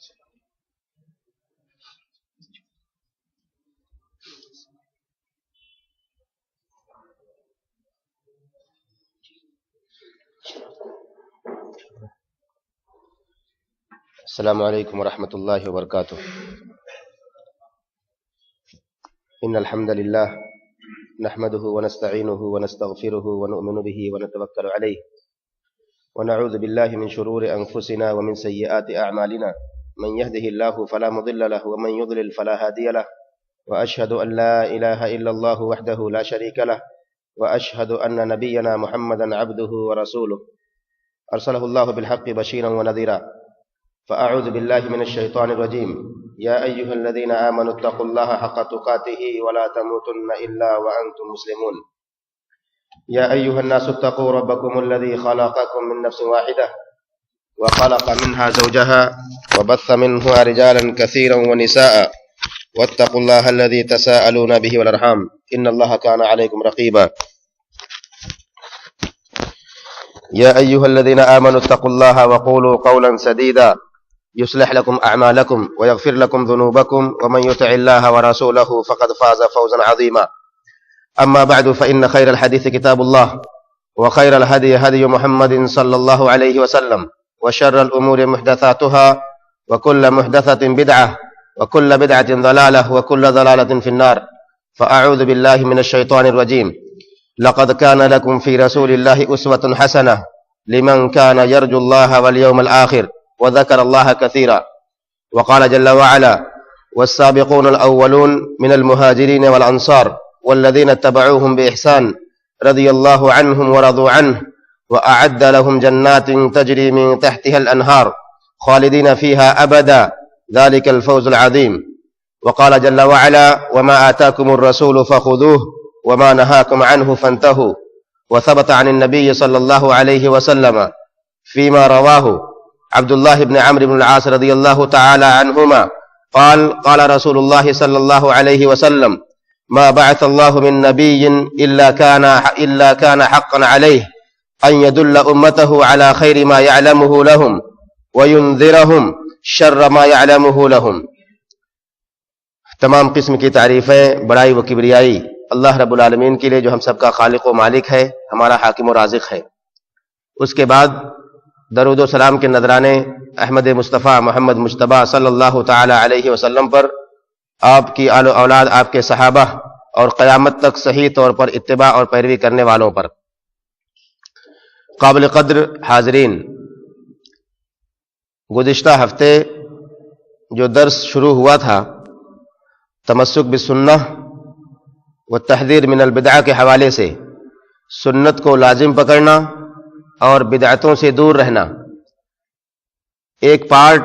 السلام علیکم ورحمۃ اللہ وبرکاتہ۔ ان الحمد للہ نحمده ونستعینه ونستغفره ونؤمن به ونتوکل علیہ ونعوذ باللہ من شرور انفسنا ومن سیئات اعمالنا من يهده الله فلا مضل له ومن يضلل فلا هادي له واشهد ان لا اله الا الله وحده لا شريك له واشهد ان نبينا محمدا عبده ورسوله ارسله الله بالحق بشيرا ونذيرا فأعوذ بالله من الشيطان الرجيم يا أيها الذين آمنوا اتقوا الله حق تقاته ولا تموتن إلا وأنتم مسلمون يا أيها الناس اتقوا ربكم الذي خلقكم من نفس واحدة وخلق منها زوجها وبث منها رجالا كثيرا ونساء واتقوا الله الذي تساءلون به والأرحام إن الله كان عليكم رقيبا يا أيها الذين آمنوا اتقوا الله وقولوا قولا سديدا يصلح لكم أعمالكم ويغفر لكم ذنوبكم ومن يطع الله ورسوله فقد فاز فوزا عظيما أما بعد فإن خير الحديث كتاب الله وخير الهدي هدي محمد صلى الله عليه وسلم وشر الأمور محدثاتها وكل محدثة بدعة وكل بدعة ضلالة وكل ضلالة في النار فأعوذ بالله من الشيطان الرجيم لقد كان لكم في رسول الله أسوة حسنة لمن كان يرجو الله واليوم الآخر وذكر الله كثيرا وقال جل وعلا والسابقون الأولون من المهاجرين والأنصار والذين اتبعوهم بإحسان رضي الله عنهم ورضوا عنه وأعد لهم جنات تجري من تحتها الأنهار خالدين فيها أبدا ذلك الفوز العظيم وقال جل وعلا وما آتاكم الرسول فخذوه وما نهاكم عنه فانتهوا وثبت عن النبي صلى الله عليه وسلم فيما رواه عبد الله بن عمرو بن العاص رضي الله تعالى عنهما قال قال رسول الله صلى الله عليه وسلم ما بعث الله من نبي إلا كان حقا عليه أن يدل أمته على خير ما يعلمه لهم وينذرهم شر ما يعلمه لهم۔ تمام قسم کی تعریفیں بڑائی و کبریائی اللہ رب العالمین کے لیے جو ہم سب کا خالق و مالک ہے، ہمارا حاکم و رازق ہے۔ اس کے بعد درود و سلام کے نذرانے احمد مصطفیٰ محمد مجتبیٰ صلی اللہ تعالی علیہ وسلم پر، آپ کی آل و اولاد، آپ کے صحابہ اور قیامت تک صحیح طور پر اتباع اور پیروی کرنے والوں پر۔ قابل قدر حاضرین، گزشتہ ہفتے جو درس شروع ہوا تھا تمسک بالسنہ والتحذیر من البدعہ کے حوالے سے، سنت کو لازم پکڑنا اور بدعتوں سے دور رہنا، ایک پارٹ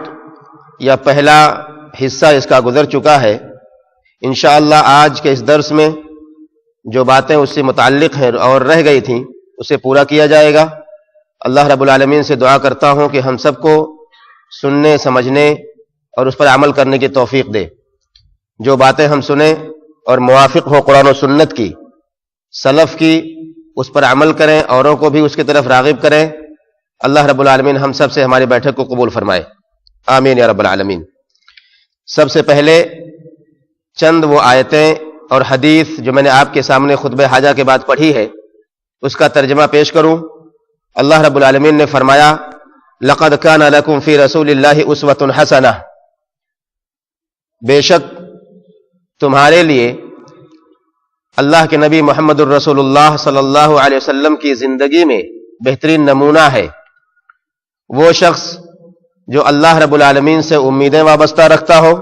یا پہلا حصہ اس کا گزر چکا ہے۔ انشاءاللہ آج کے اس درس میں جو باتیں اس سے متعلق ہیں اور رہ گئی تھیں اسے پورا کیا جائے گا۔ اللہ رب العالمین سے دعا کرتا ہوں کہ ہم سب کو سننے، سمجھنے اور اس پر عمل کرنے کی توفیق دے۔ جو باتیں ہم سنیں اور موافق ہو قرآن و سنت کی، سلف کی، اس پر عمل کریں، اوروں کو بھی اس کی طرف راغب کریں۔ اللہ رب العالمین ہم سب سے ہماری بیٹھک کو قبول فرمائے، آمین یا رب العالمین۔ سب سے پہلے چند وہ آیتیں اور حدیث جو میں نے آپ کے سامنے خطبہ حاجہ کے بعد پڑھی ہے اس کا ترجمہ پیش کروں۔ اللہ رب العالمین نے فرمایا لقد کان لکم فی رسول اللہ اسوۃ حسنہ، بے شک تمہارے لیے اللہ کے نبی محمد الرسول اللہ صلی اللہ علیہ وسلم کی زندگی میں بہترین نمونہ ہے۔ وہ شخص جو اللہ رب العالمین سے امیدیں وابستہ رکھتا ہو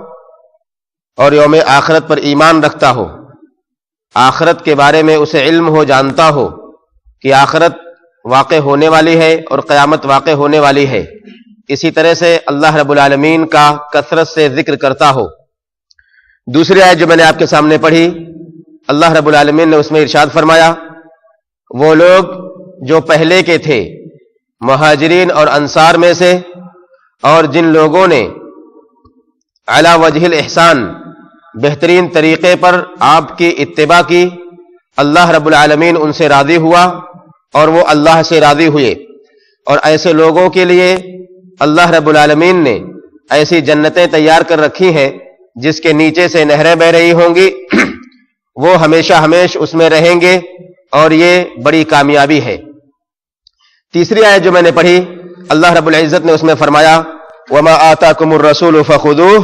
اور یوم آخرت پر ایمان رکھتا ہو، آخرت کے بارے میں اسے علم ہو، جانتا ہو کہ آخرت واقع ہونے والی ہے اور قیامت واقع ہونے والی ہے، اسی طرح سے اللہ رب العالمین کا کثرت سے ذکر کرتا ہو۔ دوسری آیت جو میں نے آپ کے سامنے پڑھی، اللہ رب العالمین نے اس میں ارشاد فرمایا وہ لوگ جو پہلے کے تھے مہاجرین اور انصار میں سے، اور جن لوگوں نے علی وجہ الاحسان بہترین طریقے پر آپ کی اتباع کی، اللہ رب العالمین ان سے راضی ہوا اور وہ اللہ سے راضی ہوئے۔ اور ایسے لوگوں کے لیے اللہ رب العالمین نے ایسی جنتیں تیار کر رکھی ہیں جس کے نیچے سے نہریں بہ رہی ہوں گی، وہ ہمیشہ ہمیش اس میں رہیں گے، اور یہ بڑی کامیابی ہے۔ تیسری آیت جو میں نے پڑھی، اللہ رب العزت نے اس میں فرمایا وَمَا آتَاكُمُ الرَّسُولُ فَخُذُوهُ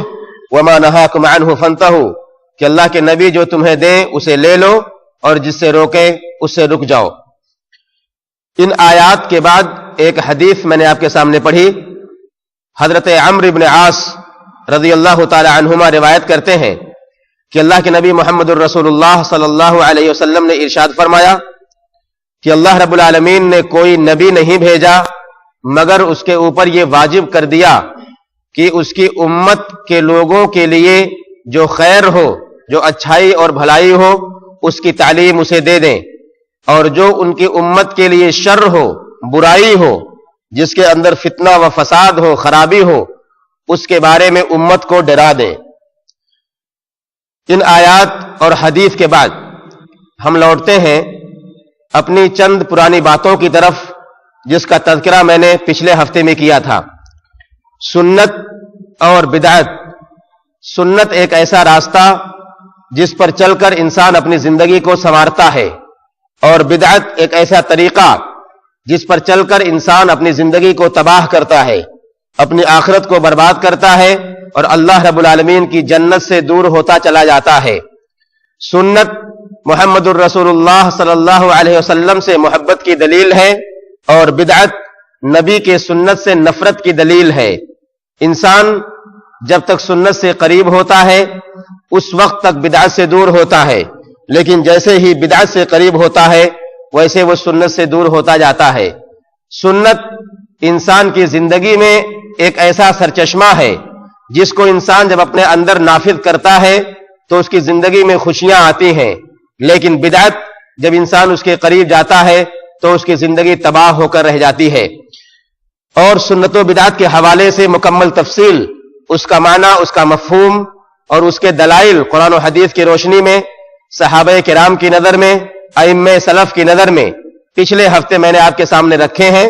وَمَا نَهَاكُمْ عَنْهُ فَانْتَهُوا، کہ اللہ کے نبی جو تمہیں دیں اسے لے لو، اور جس سے روکیں اس سے رک جاؤ۔ ان آیات کے بعد ایک حدیث میں نے آپ کے سامنے پڑھی، حضرت عمرو بن عاص رضی اللہ تعالی عنہما روایت کرتے ہیں کہ اللہ کے نبی محمد الرسول اللہ صلی اللہ علیہ وسلم نے ارشاد فرمایا کہ اللہ رب العالمین نے کوئی نبی نہیں بھیجا مگر اس کے اوپر یہ واجب کر دیا کہ اس کی امت کے لوگوں کے لیے جو خیر ہو، جو اچھائی اور بھلائی ہو، اس کی تعلیم اسے دے دیں، اور جو ان کی امت کے لیے شر ہو، برائی ہو، جس کے اندر فتنہ و فساد ہو، خرابی ہو، اس کے بارے میں امت کو ڈرا دیں۔ ان آیات اور حدیث کے بعد ہم لوٹتے ہیں اپنی چند پرانی باتوں کی طرف، جس کا تذکرہ میں نے پچھلے ہفتے میں کیا تھا۔ سنت اور بدعت۔ سنت ایک ایسا راستہ جس پر چل کر انسان اپنی زندگی کو سنوارتا ہے، اور بدعت ایک ایسا طریقہ جس پر چل کر انسان اپنی زندگی کو تباہ کرتا ہے، اپنی آخرت کو برباد کرتا ہے، اور اللہ رب العالمین کی جنت سے دور ہوتا چلا جاتا ہے۔ سنت محمد الرسول اللہ صلی اللہ علیہ وسلم سے محبت کی دلیل ہے، اور بدعت نبی کے سنت سے نفرت کی دلیل ہے۔ انسان جب تک سنت سے قریب ہوتا ہے اس وقت تک بدعت سے دور ہوتا ہے، لیکن جیسے ہی بدعت سے قریب ہوتا ہے ویسے وہ سنت سے دور ہوتا جاتا ہے۔ سنت انسان کی زندگی میں ایک ایسا سرچشمہ ہے جس کو انسان جب اپنے اندر نافذ کرتا ہے تو اس کی زندگی میں خوشیاں آتی ہیں، لیکن بدعت جب انسان اس کے قریب جاتا ہے تو اس کی زندگی تباہ ہو کر رہ جاتی ہے۔ اور سنت و بدعت کے حوالے سے مکمل تفصیل، اس کا معنی، اس کا مفہوم اور اس کے دلائل قرآن و حدیث کی روشنی میں، صحابہ کرام کی نظر میں، ائمہ سلف کی نظر میں پچھلے ہفتے میں نے آپ کے سامنے رکھے ہیں۔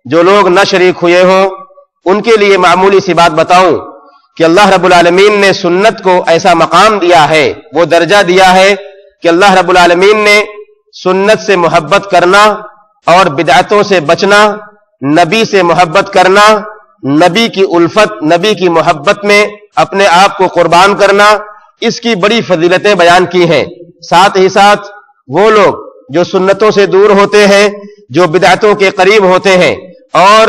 جو لوگ نہ شریک ہوئے ہوں ان کے لیے معمولی سی بات بتاؤں کہ اللہ رب العالمین نے سنت کو ایسا مقام دیا ہے، وہ درجہ دیا ہے کہ اللہ رب العالمین نے سنت سے محبت کرنا اور بدعتوں سے بچنا، نبی سے محبت کرنا، نبی کی الفت، نبی کی محبت میں اپنے آپ کو قربان کرنا، اس کی بڑی فضیلتیں بیان کی ہیں۔ ساتھ ہی ساتھ وہ لوگ جو سنتوں سے دور ہوتے ہیں، جو بدعتوں کے قریب ہوتے ہیں اور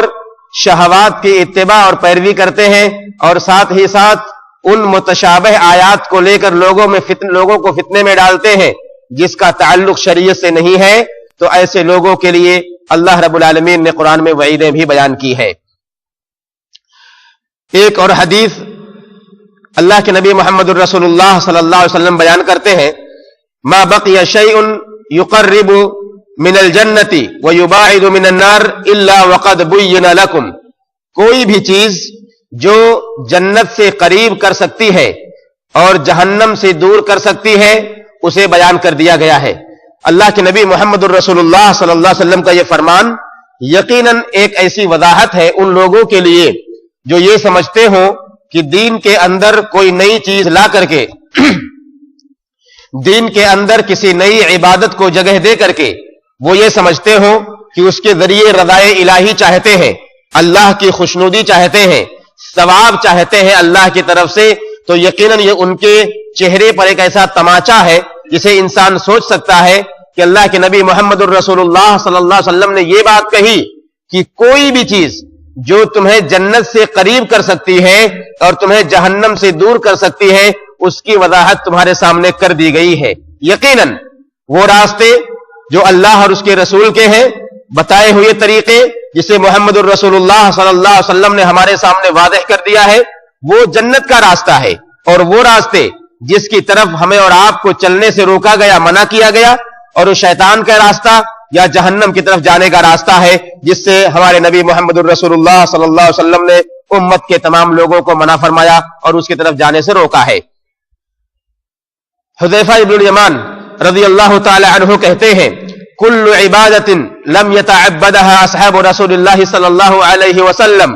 شہوات کی اتباع اور پیروی کرتے ہیں، اور ساتھ ہی ساتھ ان متشابہ آیات کو لے کر لوگوں کو فتنے میں ڈالتے ہیں جس کا تعلق شریعت سے نہیں ہے، تو ایسے لوگوں کے لیے اللہ رب العالمین نے قرآن میں وعیدیں بھی بیان کی ہے۔ ایک اور حدیث اللہ کے نبی محمد الرسول اللہ صلی اللہ علیہ وسلم بیان کرتے ہیں، ما بقی شیء یقرب من الجنت ویباعد من النار الا وقد بین لکم، کوئی بھی چیز جو جنت سے قریب کر سکتی ہے اور جہنم سے دور کر سکتی ہے اسے بیان کر دیا گیا ہے۔ اللہ کے نبی محمد الرسول اللہ صلی اللہ علیہ وسلم کا یہ فرمان یقیناً ایک ایسی وضاحت ہے ان لوگوں کے لیے جو یہ سمجھتے ہوں کہ دین کے اندر کوئی نئی چیز لا کر کے دین کے اندر کسی نئی عبادت کو جگہ دے کر کے وہ یہ سمجھتے ہوں کہ اس کے ذریعے رضائے الہی چاہتے ہیں، اللہ کی خوشنودی چاہتے ہیں، ثواب چاہتے ہیں اللہ کی طرف سے، تو یقیناً یہ ان کے چہرے پر ایک ایسا تماچا ہے جسے انسان سوچ سکتا ہے کہ اللہ کے نبی محمد الرسول اللہ صلی اللہ علیہ وسلم نے یہ بات کہی کہ کوئی بھی چیز جو تمہیں جنت سے قریب کر سکتی ہے اور تمہیں جہنم سے دور کر سکتی ہے اس کی وضاحت تمہارے سامنے کر دی گئی ہے۔ یقیناً وہ راستے جو اللہ اور اس کے رسول کے ہیں، بتائے ہوئے طریقے جسے محمد الرسول اللہ صلی اللہ علیہ وسلم نے ہمارے سامنے واضح کر دیا ہے، وہ جنت کا راستہ ہے، اور وہ راستے جس کی طرف ہمیں اور آپ کو چلنے سے روکا گیا، منع کیا گیا، اور وہ شیطان کا راستہ یا جہنم کی طرف جانے کا راستہ ہے جس سے ہمارے نبی محمد الرسول اللہ صلی اللہ علیہ وسلم نے امت کے تمام لوگوں کو منع فرمایا اور اس کی طرف جانے سے روکا ہے۔ حذیفہ ابن الیمان رضی اللہ تعالی عنہ کہتے ہیں، کل عبادت لم يتعبدها اصحاب رسول اللہ صلی اللہ علیہ وسلم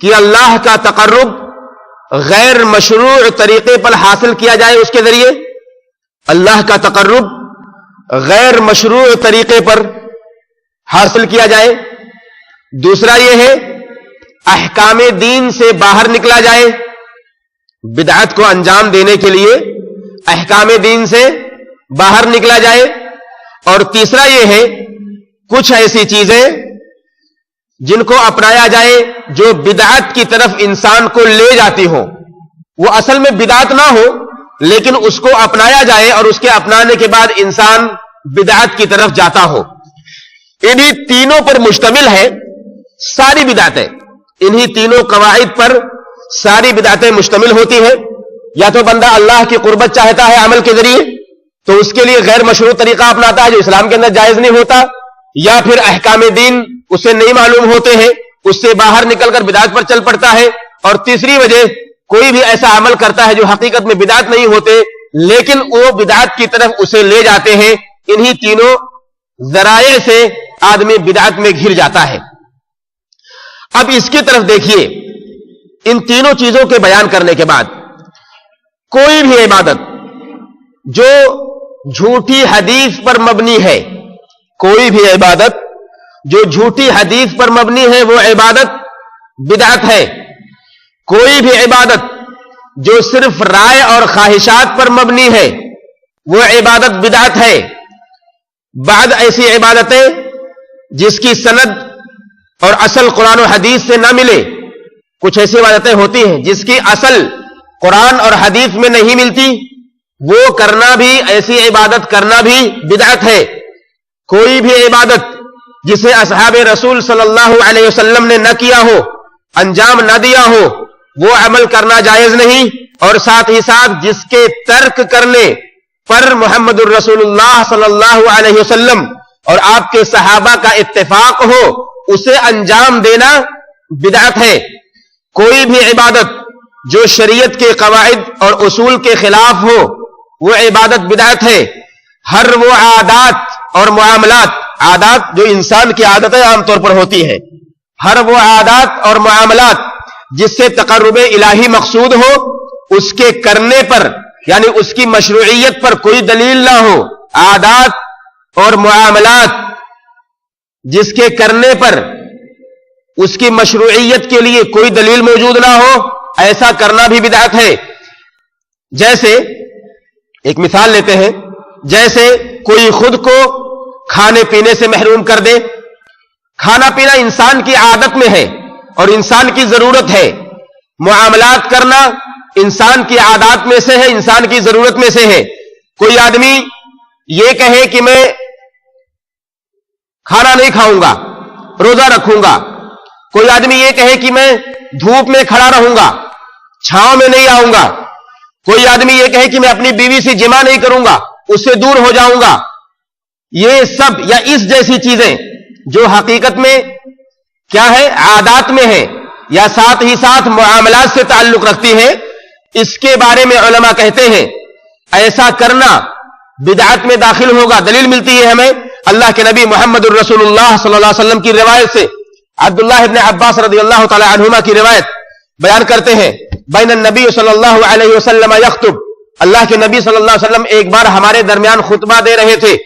کہ اللہ کا تقرب غیر مشروع طریقے پر حاصل کیا جائے اس کے ذریعے، اللہ کا تقرب غیر مشروع طریقے پر حاصل کیا جائے۔ دوسرا یہ ہے احکام دین سے باہر نکلا جائے، بدعت کو انجام دینے کے لیے احکام دین سے باہر نکلا جائے۔ اور تیسرا یہ ہے کچھ ایسی چیزیں جن کو اپنایا جائے جو بدعت کی طرف انسان کو لے جاتی ہو، وہ اصل میں بدعت نہ ہو لیکن اس کو اپنایا جائے اور اس کے اپنانے کے بعد انسان بدعت کی طرف جاتا ہو۔ انہی تینوں پر مشتمل ہے ساری بدعتیں، انہی تینوں قواعد پر ساری بدعتیں مشتمل ہوتی ہیں۔ یا تو بندہ اللہ کی قربت چاہتا ہے عمل کے ذریعے تو اس کے لیے غیر مشروع طریقہ اپناتا ہے جو اسلام کے اندر جائز نہیں ہوتا، یا پھر احکام دین اسے نہیں معلوم ہوتے ہیں، اس سے باہر نکل کر بدعت پر چل پڑتا ہے۔ اور تیسری وجہ کوئی بھی ایسا عمل کرتا ہے جو حقیقت میں بدعت نہیں ہوتے لیکن وہ بدعت کی طرف اسے لے جاتے ہیں۔ انہی تینوں ذرائع سے آدمی بدعت میں گھر جاتا ہے۔ اب اس کی طرف دیکھیے، ان تینوں چیزوں کے بیان کرنے کے بعد کوئی بھی عبادت جو جھوٹی حدیث پر مبنی ہے، کوئی بھی عبادت جو جھوٹی حدیث پر مبنی ہے وہ عبادت بدعت ہے۔ کوئی بھی عبادت جو صرف رائے اور خواہشات پر مبنی ہے وہ عبادت بدعت ہے۔ بعد ایسی عبادتیں جس کی سند اور اصل قرآن و حدیث سے نہ ملے، کچھ ایسی عبادتیں ہوتی ہیں جس کی اصل قرآن اور حدیث میں نہیں ملتی، وہ کرنا بھی، ایسی عبادت کرنا بھی بدعت ہے۔ کوئی بھی عبادت جسے اصحاب رسول صلی اللہ علیہ وسلم نے نہ کیا ہو، انجام نہ دیا ہو، وہ عمل کرنا جائز نہیں۔ اور ساتھ ہی ساتھ جس کے ترک کرنے پر محمد الرسول اللہ صلی اللہ علیہ وسلم اور آپ کے صحابہ کا اتفاق ہو، اسے انجام دینا بدعت ہے۔ کوئی بھی عبادت جو شریعت کے قواعد اور اصول کے خلاف ہو وہ عبادت بدعت ہے۔ ہر وہ عادات اور معاملات، عادات جو انسان کی عادتیں عام طور پر ہوتی ہیں، ہر وہ عادات اور معاملات جس سے تقرب الہی مقصود ہو، اس کے کرنے پر یعنی اس کی مشروعیت پر کوئی دلیل نہ ہو، عادات اور معاملات جس کے کرنے پر اس کی مشروعیت کے لیے کوئی دلیل موجود نہ ہو، ایسا کرنا بھی بدعت ہے۔ جیسے ایک مثال لیتے ہیں، جیسے کوئی خود کو کھانے پینے سے محروم کر دے۔ کھانا پینا انسان کی عادت میں ہے اور انسان کی ضرورت ہے، معاملات کرنا انسان کی عادات میں سے ہے، انسان کی ضرورت میں سے ہے۔ کوئی آدمی یہ کہے کہ میں کھانا نہیں کھاؤں گا، روزہ رکھوں گا۔ کوئی آدمی یہ کہے کہ میں دھوپ میں کھڑا رہوں گا، چھاؤں میں نہیں آؤں گا۔ کوئی آدمی یہ کہے کہ میں اپنی بیوی سے جمع نہیں کروں گا، اس سے دور ہو جاؤں گا۔ یہ سب یا اس جیسی چیزیں جو حقیقت میں کیا ہے، عادات میں ہے یا ساتھ ہی ساتھ معاملات سے تعلق رکھتی ہے، اس کے بارے میں علماء کہتے ہیں ایسا کرنا بدعت میں داخل ہوگا۔ دلیل ملتی ہے ہمیں اللہ کے نبی محمد الرسول اللہ صلی اللہ علیہ وسلم کی روایت سے۔ عبداللہ ابن عباس رضی اللہ تعالی عنہما کی روایت بیان کرتے ہیں، بین النبی صلی اللہ علیہ وسلم یخطب، اللہ کے نبی صلی اللہ علیہ وسلم ایک بار ہمارے درمیان خطبہ دے رہے تھے۔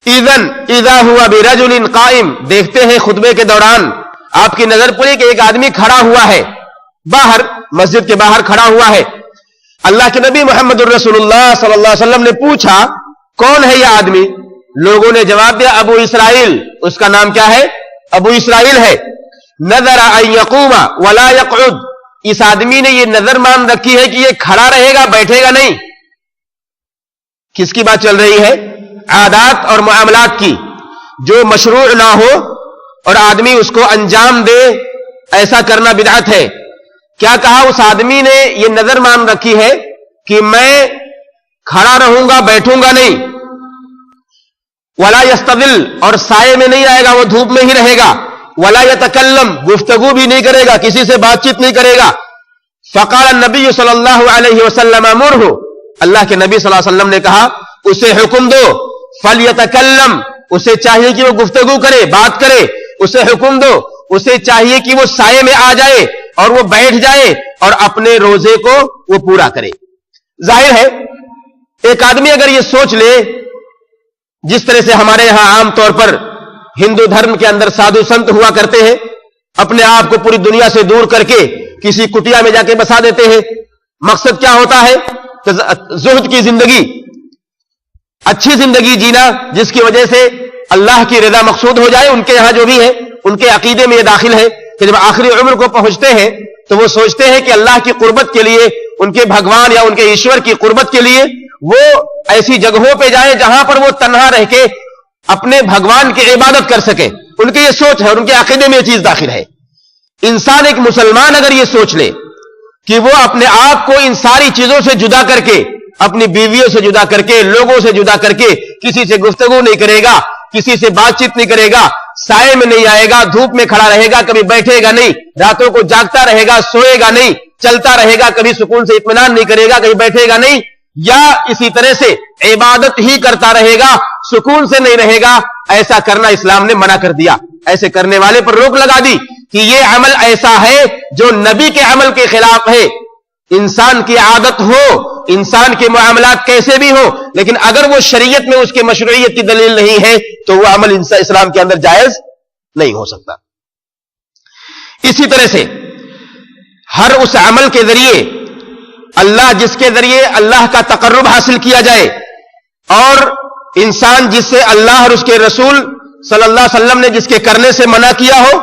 اذا ہوا برجل قائم، دیکھتے ہیں خطبے کے دوران آپ کی نظر پڑی کہ ایک آدمی کھڑا ہوا ہے، باہر مسجد کے باہر کھڑا ہوا ہے۔ اللہ کے نبی محمد الرسول اللہ صلی اللہ علیہ وسلم نے پوچھا کون ہے یہ آدمی؟ لوگوں نے جواب دیا ابو اسرائیل، اس کا نام کیا ہے؟ ابو اسرائیل ہے۔ نظر ان یقوم ولا یقعد، اس آدمی نے یہ نظر مان رکھی ہے کہ یہ کھڑا رہے گا، بیٹھے گا نہیں۔ کس کی بات چل رہی ہے؟ عادات اور معاملات کی، جو مشروع نہ ہو اور آدمی اس کو انجام دے، ایسا کرنا بدعت ہے۔ کیا کہا؟ اس آدمی نے یہ نظر مان رکھی ہے کہ میں کھڑا رہوں گا، بیٹھوں گا نہیں۔ ولا یستظل، اور سائے میں نہیں آئے گا، وہ دھوپ میں ہی رہے گا۔ ولا یتکلم، گفتگو بھی نہیں کرے گا، کسی سے بات چیت نہیں کرے گا۔ فقال النبی صلی اللہ علیہ وسلم مرہ، اللہ کے نبی صلی اللہ علیہ وسلم نے کہا اسے حکم دو، فلیتکلم، اسے چاہیے کہ وہ گفتگو کرے، بات کرے، اسے حکم دو۔ اسے چاہیے کہ وہ سائے میں آ جائے اور وہ بیٹھ جائے اور اپنے روزے کو وہ پورا کرے. ظاہر ہے ایک آدمی اگر یہ سوچ لے جس طرح سے ہمارے یہاں عام طور پر ہندو دھرم کے اندر سادھو سنت ہوا کرتے ہیں, اپنے آپ کو پوری دنیا سے دور کر کے کسی کٹیا میں جا کے بسا دیتے ہیں. مقصد کیا ہوتا ہے کہ زہد کی زندگی, اچھی زندگی جینا جس کی وجہ سے اللہ کی رضا مقصود ہو جائے. ان کے یہاں جو بھی ہے ان کے عقیدے میں یہ داخل ہے کہ جب آخری عمر کو پہنچتے ہیں تو وہ سوچتے ہیں کہ اللہ کی قربت کے لیے, ان کے بھگوان یا ان کے ایشور کی قربت کے لیے وہ ایسی جگہوں پہ جائیں جہاں پر وہ تنہا رہ کے اپنے بھگوان کی عبادت کر سکے. ان کی یہ سوچ ہے اور ان کے عقیدے میں یہ چیز داخل ہے. انسان ایک مسلمان اگر یہ سوچ لے کہ وہ اپنے آپ کو ان ساری چیزوں سے جدا کر کے, اپنی بیویوں سے جدا کر کے, لوگوں سے جدا کر کے, کسی سے گفتگو نہیں کرے گا, کسی سے بات چیت نہیں کرے گا, سائے میں نہیں آئے گا, دھوپ میں کھڑا رہے گا, کبھی بیٹھے گا نہیں, راتوں کو جاگتا رہے گا, سوئے گا نہیں, چلتا رہے گا, کبھی سکون سے اطمینان نہیں کرے گا, کبھی بیٹھے گا نہیں, یا اسی طرح سے عبادت ہی کرتا رہے گا, سکون سے نہیں رہے گا, ایسا کرنا اسلام نے منع کر دیا. ایسے کرنے والے پر روک لگا دی کہ یہ عمل ایسا ہے جو نبی کے عمل کے خلاف ہے. انسان کی عادت ہو, انسان کے معاملات کیسے بھی ہو, لیکن اگر وہ شریعت میں اس کے مشروعیت کی دلیل نہیں ہے تو وہ عمل اسلام کے اندر جائز نہیں ہو سکتا. اسی طرح سے ہر اس عمل کے ذریعے اللہ, جس کے ذریعے اللہ کا تقرب حاصل کیا جائے, اور انسان جس سے اللہ اور اس کے رسول صلی اللہ علیہ وسلم نے جس کے کرنے سے منع کیا ہو,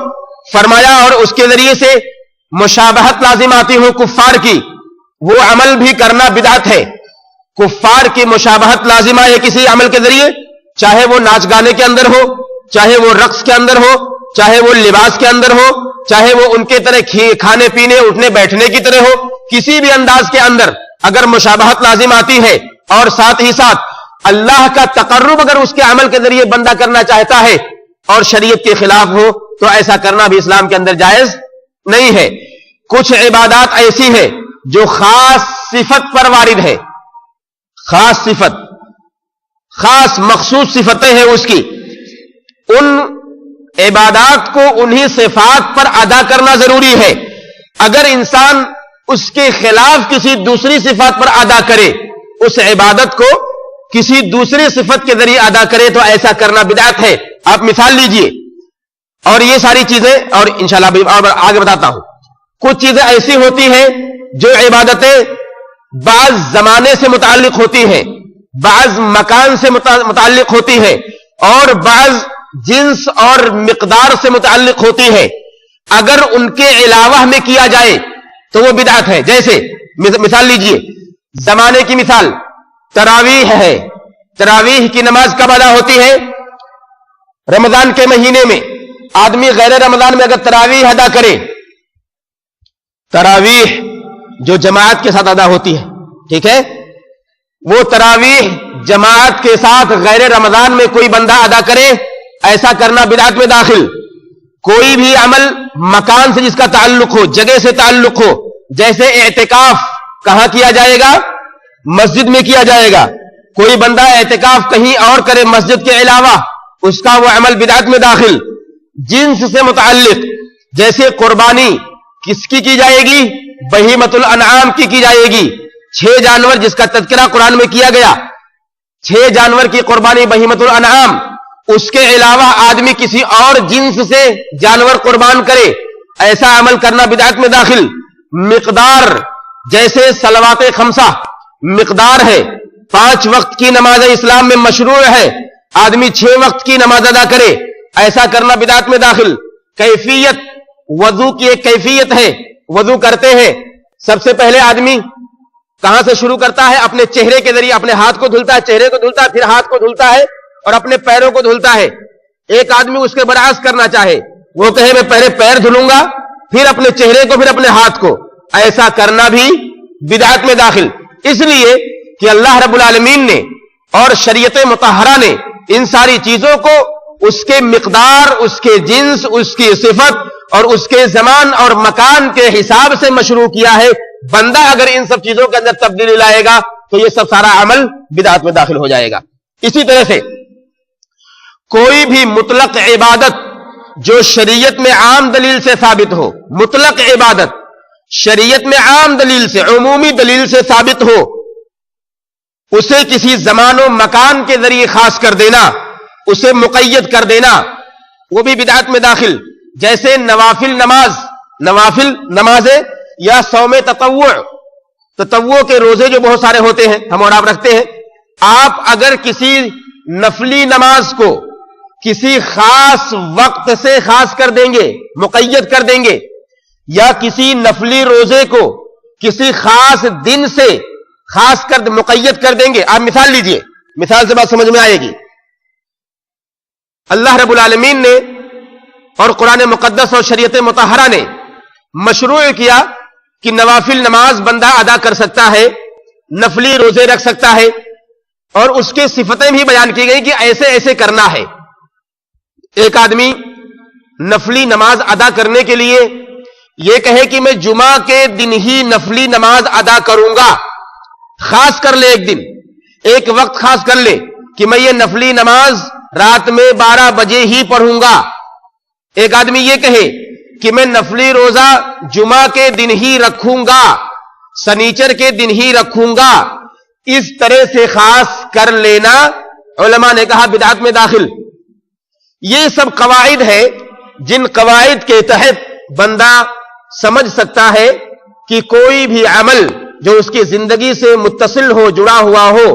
فرمایا, اور اس کے ذریعے سے مشابہت لازم آتی ہو کفار کی, وہ عمل بھی کرنا بدعت ہے. کفار کی مشابہت لازم آئے کسی عمل کے ذریعے, چاہے وہ ناچ گانے کے اندر ہو, چاہے وہ رقص کے اندر ہو, چاہے وہ لباس کے اندر ہو, چاہے وہ ان کے طرح کھانے پینے اٹھنے بیٹھنے کی طرح ہو, کسی بھی انداز کے اندر اگر مشابہت لازم آتی ہے اور ساتھ ہی ساتھ اللہ کا تقرب اگر اس کے عمل کے ذریعے بندہ کرنا چاہتا ہے اور شریعت کے خلاف ہو تو ایسا کرنا بھی اسلام کے اندر جائز نہیں ہے. کچھ عبادات ایسی ہے جو خاص صفت پر وارد ہے, خاص صفت, خاص مخصوص صفتیں ہیں اس کی, ان عبادات کو انہی صفات پر ادا کرنا ضروری ہے. اگر انسان اس کے خلاف کسی دوسری صفات پر ادا کرے, اس عبادت کو کسی دوسری صفت کے ذریعے ادا کرے تو ایسا کرنا بدعت ہے. آپ مثال لیجئے, اور یہ ساری چیزیں اور انشاءاللہ آگے بتاتا ہوں. کچھ چیزیں ایسی ہوتی ہیں جو عبادتیں بعض زمانے سے متعلق ہوتی ہیں, بعض مکان سے متعلق ہوتی ہیں, اور بعض جنس اور مقدار سے متعلق ہوتی ہے. اگر ان کے علاوہ میں کیا جائے تو وہ بدعت ہے. جیسے مثال لیجئے, زمانے کی مثال تراویح ہے. تراویح کی نماز کب ادا ہوتی ہے؟ رمضان کے مہینے میں. آدمی غیر رمضان میں اگر تراویح ادا کرے, تراویح جو جماعت کے ساتھ ادا ہوتی ہے, ٹھیک ہے, وہ تراویح جماعت کے ساتھ غیر رمضان میں کوئی بندہ ادا کرے, ایسا کرنا بدعت میں داخل. کوئی بھی عمل مکان سے جس کا تعلق ہو, جگہ سے تعلق ہو, جیسے اعتکاف کہاں کیا جائے گا؟ مسجد میں کیا جائے گا. کوئی بندہ اعتکاف کہیں اور کرے مسجد کے علاوہ, اس کا وہ عمل بدعت میں داخل. جنس سے متعلق, جیسے قربانی کس کی جائے گی؟ بہیمۃ الانعام کی جائے گی. 6 جانور جس کا تذکرہ قرآن میں کیا گیا, 6 جانور کی قربانی بہیمۃ الانعام. اس کے علاوہ آدمی کسی اور جنس سے جانور قربان کرے, ایسا عمل کرنا بدعت میں داخل. مقدار, جیسے صلوات 5 مقدار ہے, 5 وقت کی نماز اسلام میں مشروع ہے, آدمی 6 وقت کی نماز ادا کرے, ایسا کرنا بدعت میں داخل. کیفیت, وضو کی ایک کیفیت ہے. وضو کرتے ہیں, سب سے پہلے آدمی کہاں سے شروع کرتا ہے؟ اپنے چہرے کے ذریعے اپنے ہاتھ کو دھلتا ہے, چہرے کو دھلتا ہے, پھر ہاتھ کو دھلتا ہے اور اپنے پیروں کو دھلتا ہے. ایک آدمی اس کے برعکس کرنا چاہے, وہ کہے میں پہلے پیر دھلوں گا, پھر اپنے چہرے کو, پھر اپنے ہاتھ کو, ایسا کرنا بھی بدعت میں داخل. اس لیے کہ اللہ رب العالمین نے اور شریعت مطہرہ نے ان ساری چیزوں کو اس کے مقدار, اس کے جنس, اس کی صفت اور اس کے زمان اور مکان کے حساب سے مشروع کیا ہے. بندہ اگر ان سب چیزوں کے اندر تبدیلی لائے گا تو یہ سب سارا عمل بدعت میں داخل ہو جائے گا. اسی طرح سے کوئی بھی مطلق عبادت جو شریعت میں عام دلیل سے ثابت ہو، مطلق عبادت شریعت میں عام دلیل سے، عمومی دلیل سے ثابت ہو، اسے کسی زمان و مکان کے ذریعے خاص کر دینا، اسے مقید کر دینا، وہ بھی بدعت میں داخل۔ جیسے نوافل نمازیں یا صوم تطوع کے روزے جو بہت سارے ہوتے ہیں، ہم اور آپ رکھتے ہیں، آپ اگر کسی نفلی نماز کو کسی خاص وقت سے خاص کر دیں گے، مقید کر دیں گے، یا کسی نفلی روزے کو کسی خاص دن سے خاص کر مقید کر دیں گے۔ آپ مثال لیجئے، مثال سے بات سمجھ میں آئے گی۔ اللہ رب العالمین نے اور قرآن مقدس اور شریعت مطہرہ نے مشروع کیا کہ نوافل نماز بندہ ادا کر سکتا ہے، نفلی روزے رکھ سکتا ہے، اور اس کے صفتیں بھی بیان کی گئی کہ ایسے ایسے کرنا ہے۔ ایک آدمی نفلی نماز ادا کرنے کے لیے یہ کہے کہ میں جمعہ کے دن ہی نفلی نماز ادا کروں گا، خاص کر لے، ایک دن ایک وقت خاص کر لے کہ میں یہ نفلی نماز رات میں 12 بجے ہی پڑھوں گا۔ ایک آدمی یہ کہے کہ میں نفلی روزہ جمعہ کے دن ہی رکھوں گا، سنیچر کے دن ہی رکھوں گا، اس طرح سے خاص کر لینا علماء نے کہا بدعت میں داخل۔ یہ سب قواعد ہے جن قواعد کے تحت بندہ سمجھ سکتا ہے کہ کوئی بھی عمل جو اس کی زندگی سے متصل ہو، جڑا ہوا ہو،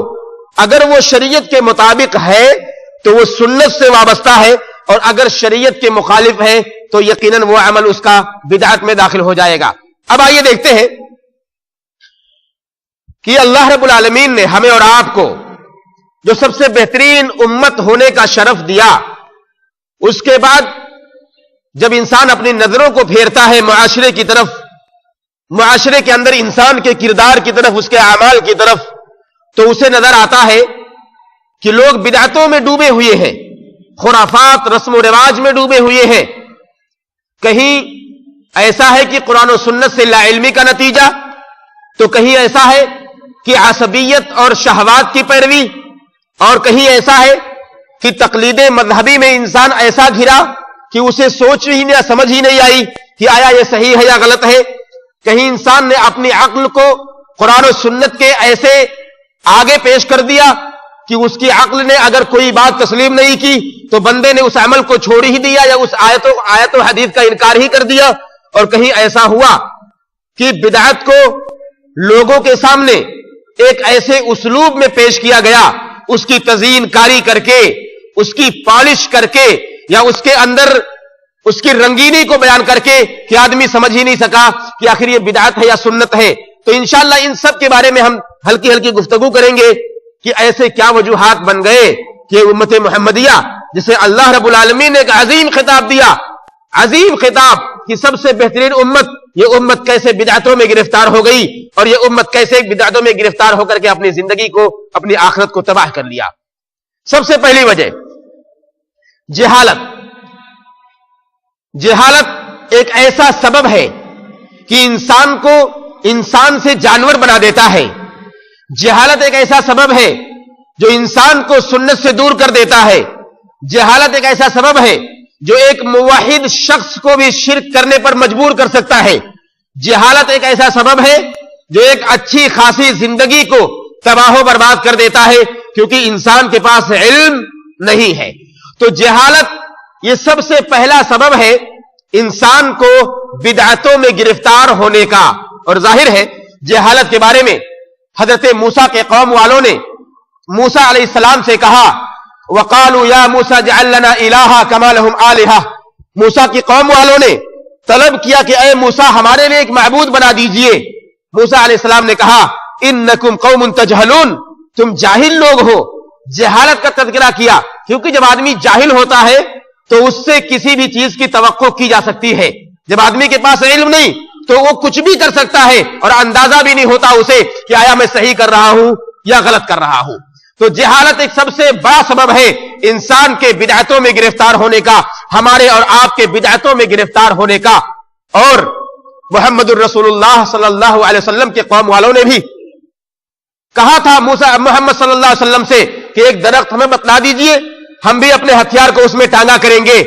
اگر وہ شریعت کے مطابق ہے تو وہ سنت سے وابستہ ہے، اور اگر شریعت کے مخالف ہے تو یقیناً وہ عمل اس کا بدعت میں داخل ہو جائے گا۔ اب آئیے دیکھتے ہیں کہ اللہ رب العالمین نے ہمیں اور آپ کو جو سب سے بہترین امت ہونے کا شرف دیا، اس کے بعد جب انسان اپنی نظروں کو پھیرتا ہے معاشرے کی طرف، معاشرے کے اندر انسان کے کردار کی طرف، اس کے اعمال کی طرف، تو اسے نظر آتا ہے کہ لوگ بدعتوں میں ڈوبے ہوئے ہیں، خرافات، رسم و رواج میں ڈوبے ہوئے ہیں۔ کہیں ایسا ہے کہ قرآن و سنت سے لا علمی کا نتیجہ، تو کہیں ایسا ہے کہ عصبیت اور شہوات کی پیروی، اور کہیں ایسا ہے کہ تقلید مذہبی میں انسان ایسا گھرا کہ اسے سوچ ہی نہیں، سمجھ ہی نہیں آئی کہ آیا یہ صحیح ہے یا غلط ہے۔ کہیں انسان نے اپنی عقل کو قرآن و سنت کے ایسے آگے پیش کر دیا کہ اس کی عقل نے اگر کوئی بات تسلیم نہیں کی تو بندے نے اس عمل کو چھوڑ ہی دیا، یا اس آیت و حدیث کا انکار ہی کر دیا۔ اور کہیں ایسا ہوا کہ بدعت کو لوگوں کے سامنے ایک ایسے اسلوب میں پیش کیا گیا، اس کی تزیین کاری کر کے، اس کی پالش کر کے، یا اس کے اندر اس کی رنگینی کو بیان کر کے کہ آدمی سمجھ ہی نہیں سکا کہ آخر یہ بدعت ہے یا سنت ہے۔ تو انشاءاللہ ان سب کے بارے میں ہم ہلکی ہلکی گفتگو کریں گے کہ ایسے کیا وجوہات بن گئے کہ امت محمدیہ جسے اللہ رب العالمین نے ایک عظیم خطاب دیا، عظیم خطاب کہ سب سے بہترین امت، یہ امت کیسے بدعتوں میں گرفتار ہو گئی، اور یہ امت کیسے بدعتوں میں گرفتار ہو کر کے اپنی زندگی کو، اپنی آخرت کو تباہ کر لیا۔ سب سے پہلی وجہ جہالت۔ جہالت ایک ایسا سبب ہے کہ انسان کو انسان سے جانور بنا دیتا ہے۔ جہالت ایک ایسا سبب ہے جو انسان کو سنت سے دور کر دیتا ہے۔ جہالت ایک ایسا سبب ہے جو ایک موحد شخص کو بھی شرک کرنے پر مجبور کر سکتا ہے۔ جہالت ایک ایسا سبب ہے جو ایک اچھی خاصی زندگی کو تباہ و برباد کر دیتا ہے، کیونکہ انسان کے پاس علم نہیں ہے۔ تو جہالت یہ سب سے پہلا سبب ہے انسان کو بدعتوں میں گرفتار ہونے کا۔ اور ظاہر ہے جہالت کے بارے میں حضرت موسیٰ کے قوم والوں نے موسیٰ علیہ السلام سے کہا، وَقَالُوا يَا مُوسَى اجْعَل لَّنَا إِلَٰهًا كَمَا لَهُمْ آلِهَةٌ، موسیٰ کی قوم والوں نے طلب کیا کہ اے موسیٰ ہمارے لیے ایک معبود بنا دیجئے۔ موسیٰ علیہ السلام نے کہا إِنَّكُمْ قَوْمٌ تَجْهَلُونَ، تم جاہل لوگ ہو۔ جہالت کا تذکرہ کیا کیونکہ جب آدمی جاہل ہوتا ہے تو اس سے کسی بھی چیز کی توقع کی جا سکتی ہے۔ جب آدمی کے پاس علم نہیں تو وہ کچھ بھی کر سکتا ہے، اور اندازہ بھی نہیں ہوتا اسے کہ آیا میں صحیح کر رہا ہوں یا غلط کر رہا ہوں۔ تو جہالت ایک سب سے بڑا سبب ہے انسان کے بدعتوں میں گرفتار ہونے کا، ہمارے اور آپ کے بدعتوں میں گرفتار ہونے کا۔ اور محمد الرسول اللہ صلی اللہ علیہ وسلم کے قوم والوں نے بھی کہا تھا محمد صلی اللہ علیہ وسلم سے کہ ایک درخت ہمیں بتلا دیجئے، ہم بھی اپنے ہتھیار کو اس میں ٹانگا کریں گے۔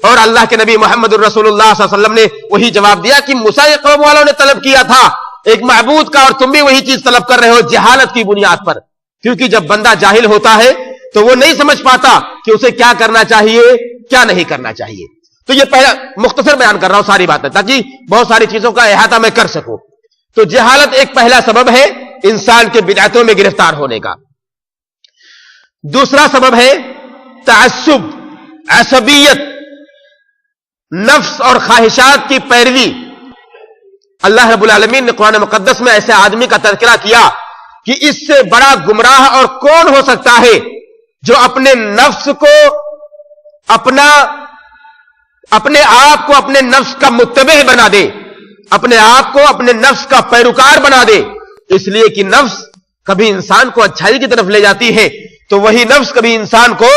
اور اللہ کے نبی محمد الرسول اللہ صلی اللہ علیہ وسلم نے وہی جواب دیا کہ موسیٰ کے قوم والوں نے طلب کیا تھا ایک معبود کا، اور تم بھی وہی چیز طلب کر رہے ہو جہالت کی بنیاد پر. کیونکہ جب بندہ جاہل ہوتا ہے تو وہ نہیں سمجھ پاتا کہ اسے کیا کرنا چاہیے کیا نہیں کرنا چاہیے. تو یہ پہلا مختصر بیان کر رہا ہوں ساری باتیں تاکہ بہت ساری چیزوں کا احاطہ میں کر سکوں. تو جہالت ایک پہلا سبب ہے انسان کے بدعتوں میں گرفتار ہونے کا. دوسرا سبب ہے تعصب، عصبیت، نفس اور خواہشات کی پیروی. اللہ رب العالمین نے قرآن مقدس میں ایسے آدمی کا تذکرہ کیا کہ اس سے بڑا گمراہ اور کون ہو سکتا ہے جو اپنے نفس کو اپنے آپ کو اپنے نفس کا متبع بنا دے، اپنے آپ کو اپنے نفس کا پیروکار بنا دے. اس لیے کہ نفس کبھی انسان کو اچھائی کی طرف لے جاتی ہے تو وہی نفس کبھی انسان کو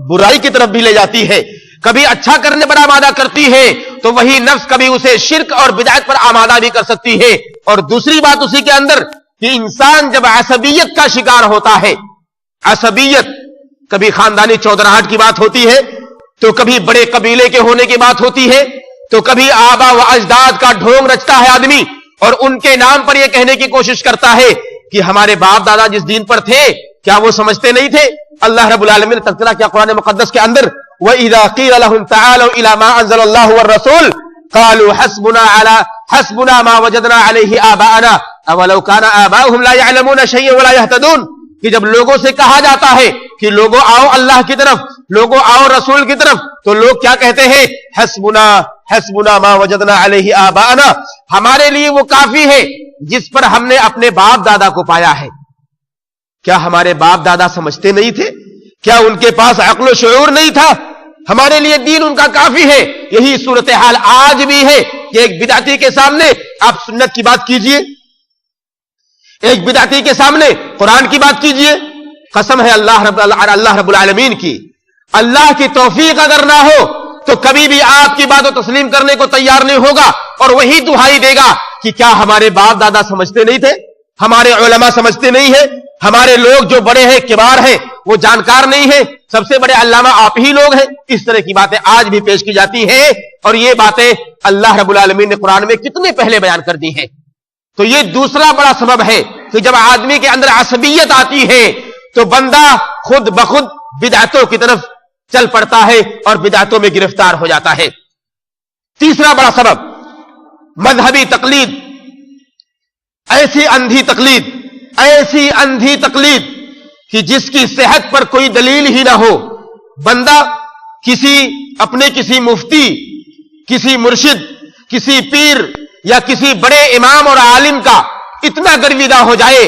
برائی کی طرف بھی لے جاتی ہے. کبھی اچھا کرنے پر آمادہ کرتی ہے تو وہی نفس کبھی اسے شرک اور بدعت پر آمادہ بھی کر سکتی ہے. اور دوسری بات اسی کے اندر کہ انسان جب عصبیت کا شکار ہوتا ہے، عصبیت کبھی خاندانی چودراہٹ کی بات ہوتی ہے تو کبھی بڑے قبیلے کے ہونے کی بات ہوتی ہے تو کبھی آبا و اجداد کا ڈھونگ رچتا ہے آدمی اور ان کے نام پر یہ کہنے کی کوشش کرتا ہے کہ ہمارے باپ دادا جس دین پر تھے کیا وہ سمجھتے نہیں تھے. اللہ رب العالمین نے تذکرہ کیا قرآن مقدس کے اندر وَإِذَا قِيلَ لَهُمْ تَعَالَوْا إِلَى مَا أَنزَلَ اللَّهُ وَالرَّسُولُ قَالُوا حَسْبُنَا مَا وَجَدْنَا عَلَيْهِ آبَاءَنَا أَوَلَوْ كَانَ آبَاؤُهُمْ لَا يَعْلَمُونَ شَيْئًا وَلَا يَهْتَدُونَ. کہ جب لوگوں سے کہا جاتا ہے کہ لوگوں آؤ اللہ کی طرف، لوگوں آؤ رسول کی طرف، تو لوگ کیا کہتے ہیں؟ حسبنا ما وجدنا علیہ آباءنا، ہمارے لیے وہ کافی ہے جس پر ہم نے اپنے باپ دادا کو پایا ہے. کیا ہمارے باپ دادا سمجھتے نہیں تھے؟ کیا ان کے پاس عقل و شعور نہیں تھا؟ ہمارے لیے دین ان کا کافی ہے. یہی صورتحال آج بھی ہے کہ ایک بدعتی کے سامنے آپ سنت کی بات کیجئے، ایک بدعتی کے سامنے قرآن کی بات کیجئے، قسم ہے اللہ رب العالمین کی، اللہ کی توفیق اگر نہ ہو تو کبھی بھی آپ کی بات و تسلیم کرنے کو تیار نہیں ہوگا اور وہی دہائی دے گا کہ کیا ہمارے باپ دادا سمجھتے نہیں تھے، ہمارے علماء سمجھتے نہیں ہیں، ہمارے لوگ جو بڑے ہیں کبار ہیں وہ جانکار نہیں ہیں، سب سے بڑے علامہ آپ ہی لوگ ہیں. اس طرح کی باتیں آج بھی پیش کی جاتی ہیں اور یہ باتیں اللہ رب العالمین نے قرآن میں کتنے پہلے بیان کر دی ہیں. تو یہ دوسرا بڑا سبب ہے کہ جب آدمی کے اندر عصبیت آتی ہے تو بندہ خود بخود بدعتوں کی طرف چل پڑتا ہے اور بدعتوں میں گرفتار ہو جاتا ہے. تیسرا بڑا سبب مذہبی تقلید، ایسی اندھی تقلید کہ جس کی صحت پر کوئی دلیل ہی نہ ہو. بندہ کسی مفتی، کسی مرشد، کسی پیر یا کسی بڑے امام اور عالم کا اتنا گرویدہ ہو جائے،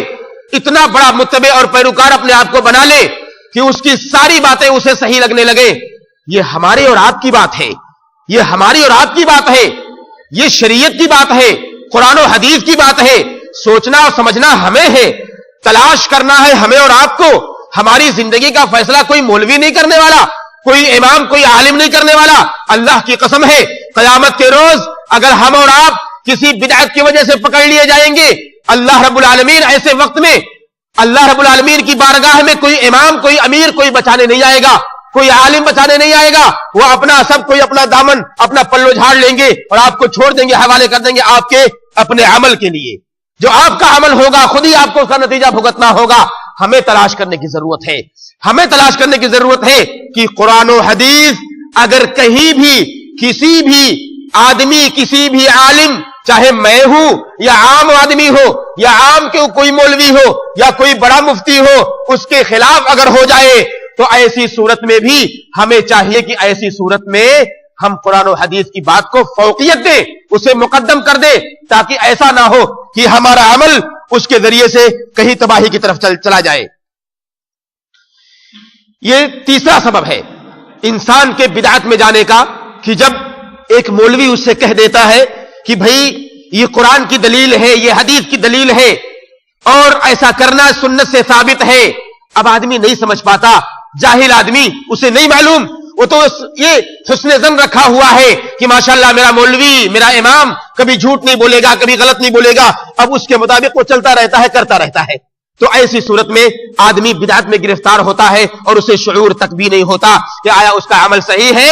اتنا بڑا متبع اور پیروکار اپنے آپ کو بنا لے کہ اس کی ساری باتیں اسے صحیح لگنے لگے. یہ ہمارے اور آپ کی بات ہے، یہ ہماری اور آپ کی بات ہے، یہ شریعت کی بات ہے، قرآن و حدیث کی بات ہے. سوچنا اور سمجھنا ہمیں ہے، تلاش کرنا ہے ہمیں اور آپ کو. ہماری زندگی کا فیصلہ کوئی مولوی نہیں کرنے والا، کوئی امام، کوئی عالم نہیں کرنے والا. اللہ کی قسم ہے قیامت کے روز اگر ہم اور آپ کسی بدعت کی وجہ سے پکڑ لیے جائیں گے، اللہ رب العالمین ایسے وقت میں اللہ رب العالمین کی بارگاہ میں کوئی امام، کوئی امیر کوئی بچانے نہیں آئے گا، کوئی عالم بچانے نہیں آئے گا. وہ کوئی اپنا دامن، اپنا پلو جھاڑ لیں گے اور آپ کو چھوڑ دیں گے، حوالے کر دیں گے آپ کے اپنے عمل کے لیے. جو آپ کا عمل ہوگا خود ہی آپ کو اس کا نتیجہ بھگتنا ہوگا. ہمیں تلاش کرنے کی ضرورت ہے، ہمیں تلاش کرنے کی ضرورت ہے کہ قرآن و حدیث اگر کہیں بھی کسی بھی آدمی، کسی بھی عالم، چاہے میں ہوں یا عام آدمی ہو یا عام کے کوئی مولوی ہو یا کوئی بڑا مفتی ہو، اس کے خلاف اگر ہو جائے تو ایسی صورت میں بھی ہمیں چاہیے کہ ایسی صورت میں ہم قرآن و حدیث کی بات کو فوقیت دیں، اسے مقدم کر دیں، تاکہ ایسا نہ ہو کہ ہمارا عمل اس کے ذریعے سے کہیں تباہی کی طرف چلا جائے. یہ تیسرا سبب ہے انسان کے بدعت میں جانے کا کہ جب ایک مولوی اس سے کہہ دیتا ہے کہ بھائی یہ قرآن کی دلیل ہے، یہ حدیث کی دلیل ہے اور ایسا کرنا سنت سے ثابت ہے. اب آدمی نہیں سمجھ پاتا، جاہل آدمی، اسے نہیں معلوم، وہ تو یہ حسن ظن رکھا ہوا ہے کہ ماشاءاللہ میرا مولوی، میرا امام کبھی جھوٹ نہیں بولے گا، کبھی غلط نہیں بولے گا. اب اس کے مطابق وہ چلتا رہتا ہے، کرتا رہتا ہے. تو ایسی صورت میں آدمی بدعت میں گرفتار ہوتا ہے اور اسے شعور تک بھی نہیں ہوتا کہ آیا اس کا عمل صحیح ہے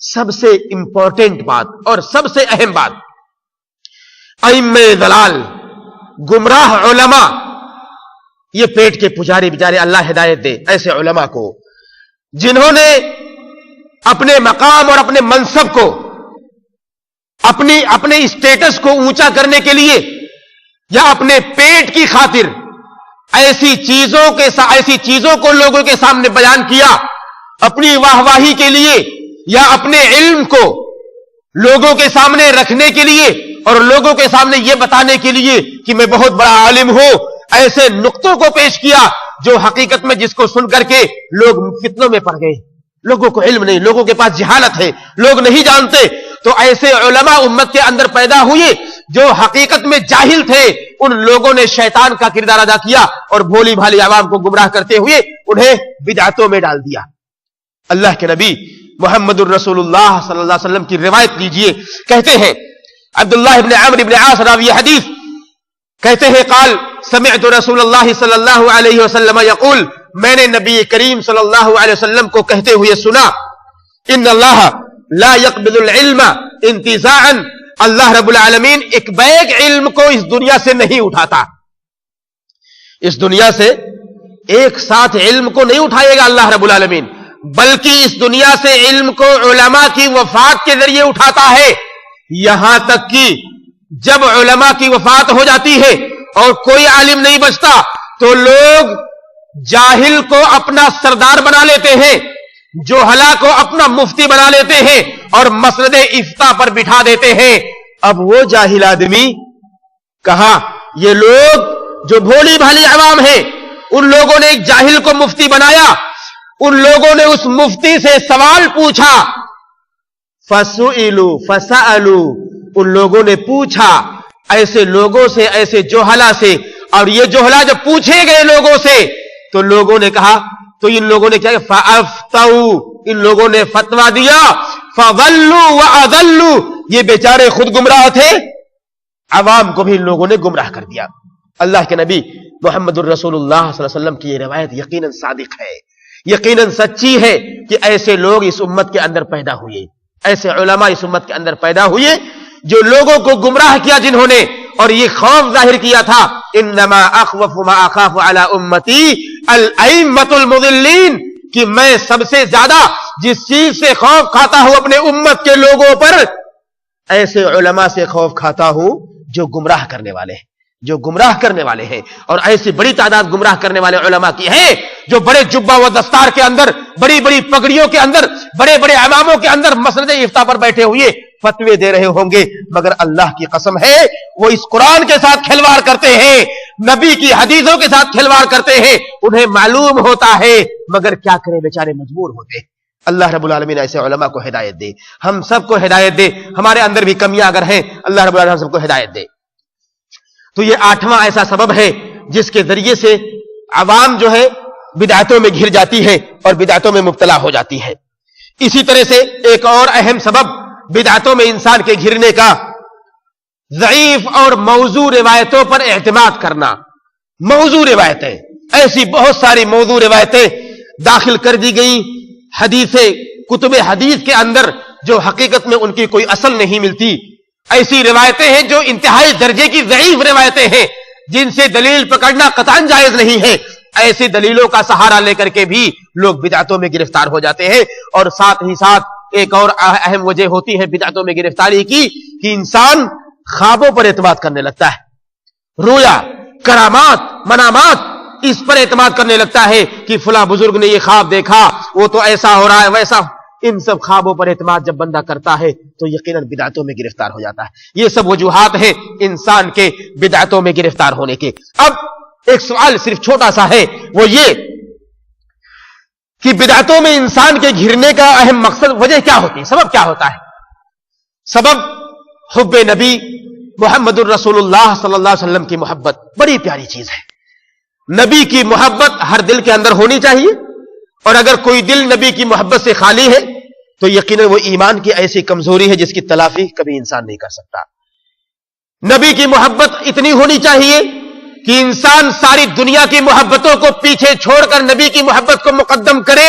سب سے امپورٹنٹ بات اور سب سے اہم بات، ائمہ ضلال، گمراہ علماء، یہ پیٹ کے پجاری بیچارے، اللہ ہدایت دے ایسے علماء کو جنہوں نے اپنے مقام اور اپنے منصب کو، اپنے اسٹیٹس کو اونچا کرنے کے لیے یا اپنے پیٹ کی خاطر ایسی چیزوں کو لوگوں کے سامنے بیان کیا، اپنی واہواہی کے لیے یا اپنے علم کو لوگوں کے سامنے رکھنے کے لیے اور لوگوں کے سامنے یہ بتانے کے لیے کہ میں بہت بڑا عالم ہوں، ایسے نقطوں کو پیش کیا جو حقیقت میں جس کو سن کر کے لوگ فتنوں میں پڑ گئے، لوگوں کو علم نہیں، لوگوں کے پاس جہالت ہے، لوگ نہیں جانتے۔ تو ایسے علماء امت کے اندر پیدا ہوئے جو حقیقت میں جاہل تھے، ان لوگوں نے شیطان کا کردار ادا کیا اور بھولی بھالی عوام کو گمراہ کرتے ہوئے انہیں بدعتوں میں ڈال دیا۔ اللہ کے نبی محمد الرسول اللہ صلی اللہ علیہ وسلم کی روایت لیجئے، کہتے ہیں عبداللہ ابن عمرو ابن عاص راوی حدیث کہتے ہیں قال سمعت رسول اللہ صلی اللہ علیہ وسلم یقول، میں نے نبی کریم صلی اللہ علیہ وسلم کو کہتے ہوئے سنا، ان اللہ لا يقبض العلم انتزاعا، اللہ رب العالمین ایک بیگ علم کو اس دنیا سے نہیں اٹھاتا، اس دنیا سے ایک ساتھ علم کو نہیں اٹھائے گا اللہ رب العالمین، بلکہ اس دنیا سے علم کو علماء کی وفات کے ذریعے اٹھاتا ہے، یہاں تک کہ جب علماء کی وفات ہو جاتی ہے اور کوئی عالم نہیں بچتا تو لوگ جاہل کو اپنا سردار بنا لیتے ہیں، جوہلا کو اپنا مفتی بنا لیتے ہیں اور مسند افتاء پر بٹھا دیتے ہیں۔ اب وہ جاہل آدمی کہاں، یہ لوگ جو بھولی بھالی عوام ہیں، ان لوگوں نے ایک جاہل کو مفتی بنایا، ان لوگوں نے اس مفتی سے سوال پوچھا، فَسُئِلُوا فَسَأَلُوا، ان لوگوں نے پوچھا ایسے لوگوں سے، ایسے جوہلا سے، اور یہ جوہلا جب پوچھے گئے لوگوں سے تو لوگوں نے کہا، تو ان لوگوں نے کیا کہ فَأَفْتَوْا، ان لوگوں نے فتویٰ دیا، فَضَلُّوا وَأَضَلُّوا، یہ بیچارے خود گمراہ تھے، عوام کو بھی ان لوگوں نے گمراہ کر دیا۔ اللہ کے نبی محمد الرسول اللہ صلی اللہ علیہ وسلم کی یہ روایت یقیناً صادق ہے، یقیناً سچی ہے کہ ایسے لوگ اس امت کے اندر پیدا ہوئے، ایسے علماء اس امت کے اندر پیدا ہوئے جو لوگوں کو گمراہ کیا، جنہوں نے اور یہ خوف ظاہر کیا تھا، انما اخوف ما اخاف علی امتی الائمۃ المضلین، کہ میں سب سے زیادہ جس چیز سے خوف کھاتا ہوں اپنے امت کے لوگوں پر، ایسے علماء سے خوف کھاتا ہوں جو گمراہ کرنے والے ہیں، جو گمراہ کرنے والے ہیں، اور ایسی بڑی تعداد گمراہ کرنے والے علماء کی ہے جو بڑے جبہ و دستار کے اندر، بڑی بڑی پگڑیوں کے اندر، بڑے بڑے اماموں کے اندر مسند افتاء پر بیٹھے ہوئے فتوے دے رہے ہوں گے، مگر اللہ کی قسم ہے وہ اس قرآن کے ساتھ کھلواڑ کرتے ہیں، نبی کی حدیثوں کے ساتھ کھلواڑ کرتے ہیں، انہیں معلوم ہوتا ہے مگر کیا کریں، بیچارے مجبور ہوتے ہیں۔ اللہ رب العالمین ایسے علماء کو ہدایت دے، ہم سب کو ہدایت دے، ہمارے اندر بھی کمیاں اگر ہیں اللہ رب العالمین ہم سب کو ہدایت دے۔ تو یہ 8واں ایسا سبب ہے جس کے ذریعے سے عوام جو ہے بدعتوں میں گھر جاتی ہے اور بدعتوں میں مبتلا ہو جاتی ہے۔ اسی طرح سے ایک اور اہم سبب بدعتوں میں انسان کے گھرنے کا، ضعیف اور موضوع روایتوں پر اعتماد کرنا۔ موضوع روایتیں، ایسی بہت ساری موضوع روایتیں داخل کر دی گئی حدیثیں، کتب حدیث کے اندر، جو حقیقت میں ان کی کوئی اصل نہیں ملتی۔ ایسی روایتیں ہیں جو انتہائی درجے کی ضعیف روایتیں ہیں، جن سے دلیل پکڑنا قطعاً جائز نہیں ہے۔ ایسی دلیلوں کا سہارا لے کر کے بھی لوگ بدعتوں میں گرفتار ہو جاتے ہیں، اور ساتھ ہی ساتھ ایک اور اہم وجہ ہوتی ہے بدعتوں میں گرفتاری کی کہ انسان خوابوں پر اعتماد کرنے لگتا ہے، رویا، کرامات، منامات، اس پر اعتماد کرنے لگتا ہے کہ فلاں بزرگ نے یہ خواب دیکھا، وہ تو ایسا ہو رہا ہے ویسا۔ ان سب خوابوں پر اعتماد جب بندہ کرتا ہے تو یقیناً بدعتوں میں گرفتار ہو جاتا ہے۔ یہ سب وجوہات ہیں انسان کے بدعتوں میں گرفتار ہونے کے۔ اب ایک سوال صرف چھوٹا سا ہے، وہ یہ کہ بدعتوں میں انسان کے گھرنے کا اہم مقصد، وجہ کیا ہوتی ہے، سبب کیا ہوتا ہے؟ سبب حب نبی محمد الرسول اللہ صلی اللہ علیہ وسلم کی محبت بڑی پیاری چیز ہے۔ نبی کی محبت ہر دل کے اندر ہونی چاہیے، اور اگر کوئی دل نبی کی محبت سے خالی ہے تو یقیناً وہ ایمان کی ایسی کمزوری ہے جس کی تلافی کبھی انسان نہیں کر سکتا۔ نبی کی محبت اتنی ہونی چاہیے کہ انسان ساری دنیا کی محبتوں کو پیچھے چھوڑ کر نبی کی محبت کو مقدم کرے،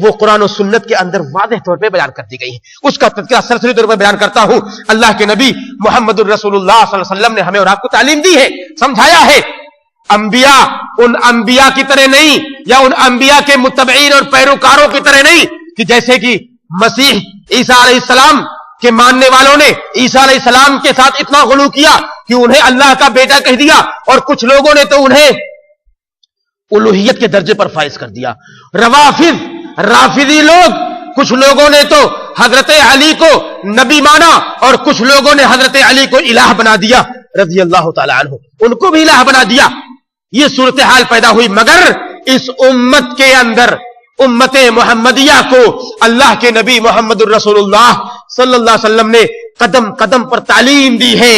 وہ قرآن و سنت کے اندر واضح طور پہ بیان کر دی گئی ہیں۔ اس کا تذکرہ سرسری طور پر بیان کرتا ہوں۔ اللہ کے نبی محمد الرسول اللہ صلی اللہ علیہ وسلم نے ہمیں اور آپ کو تعلیم دی ہے، سمجھایا ہے۔ انبیاء ان انبیاء کی طرح نہیں، یا ان انبیاء کے متبعین اور پیروکاروں کی طرح نہیں کہ جیسے کہ مسیح عیسیٰ علیہ السلام کے ماننے والوں نے عیسیٰ علیہ السلام کے ساتھ اتنا غلو کیا کہ انہیں اللہ کا بیٹا کہہ دیا، اور کچھ لوگوں نے تو انہیں الوہیت کے درجے پر فائز کر دیا۔ رافضی لوگ، کچھ لوگوں نے تو حضرت علی کو نبی مانا، اور کچھ لوگوں نے حضرت علی کو الہ بنا دیا رضی اللہ تعالی عنہ، ان کو بھی الہ بنا دیا۔ یہ صورتحال پیدا ہوئی، مگر اس امت کے اندر امت محمدیہ کو اللہ کے نبی محمد الرسول اللہ صلی اللہ علیہ وسلم نے قدم قدم پر تعلیم دی ہے،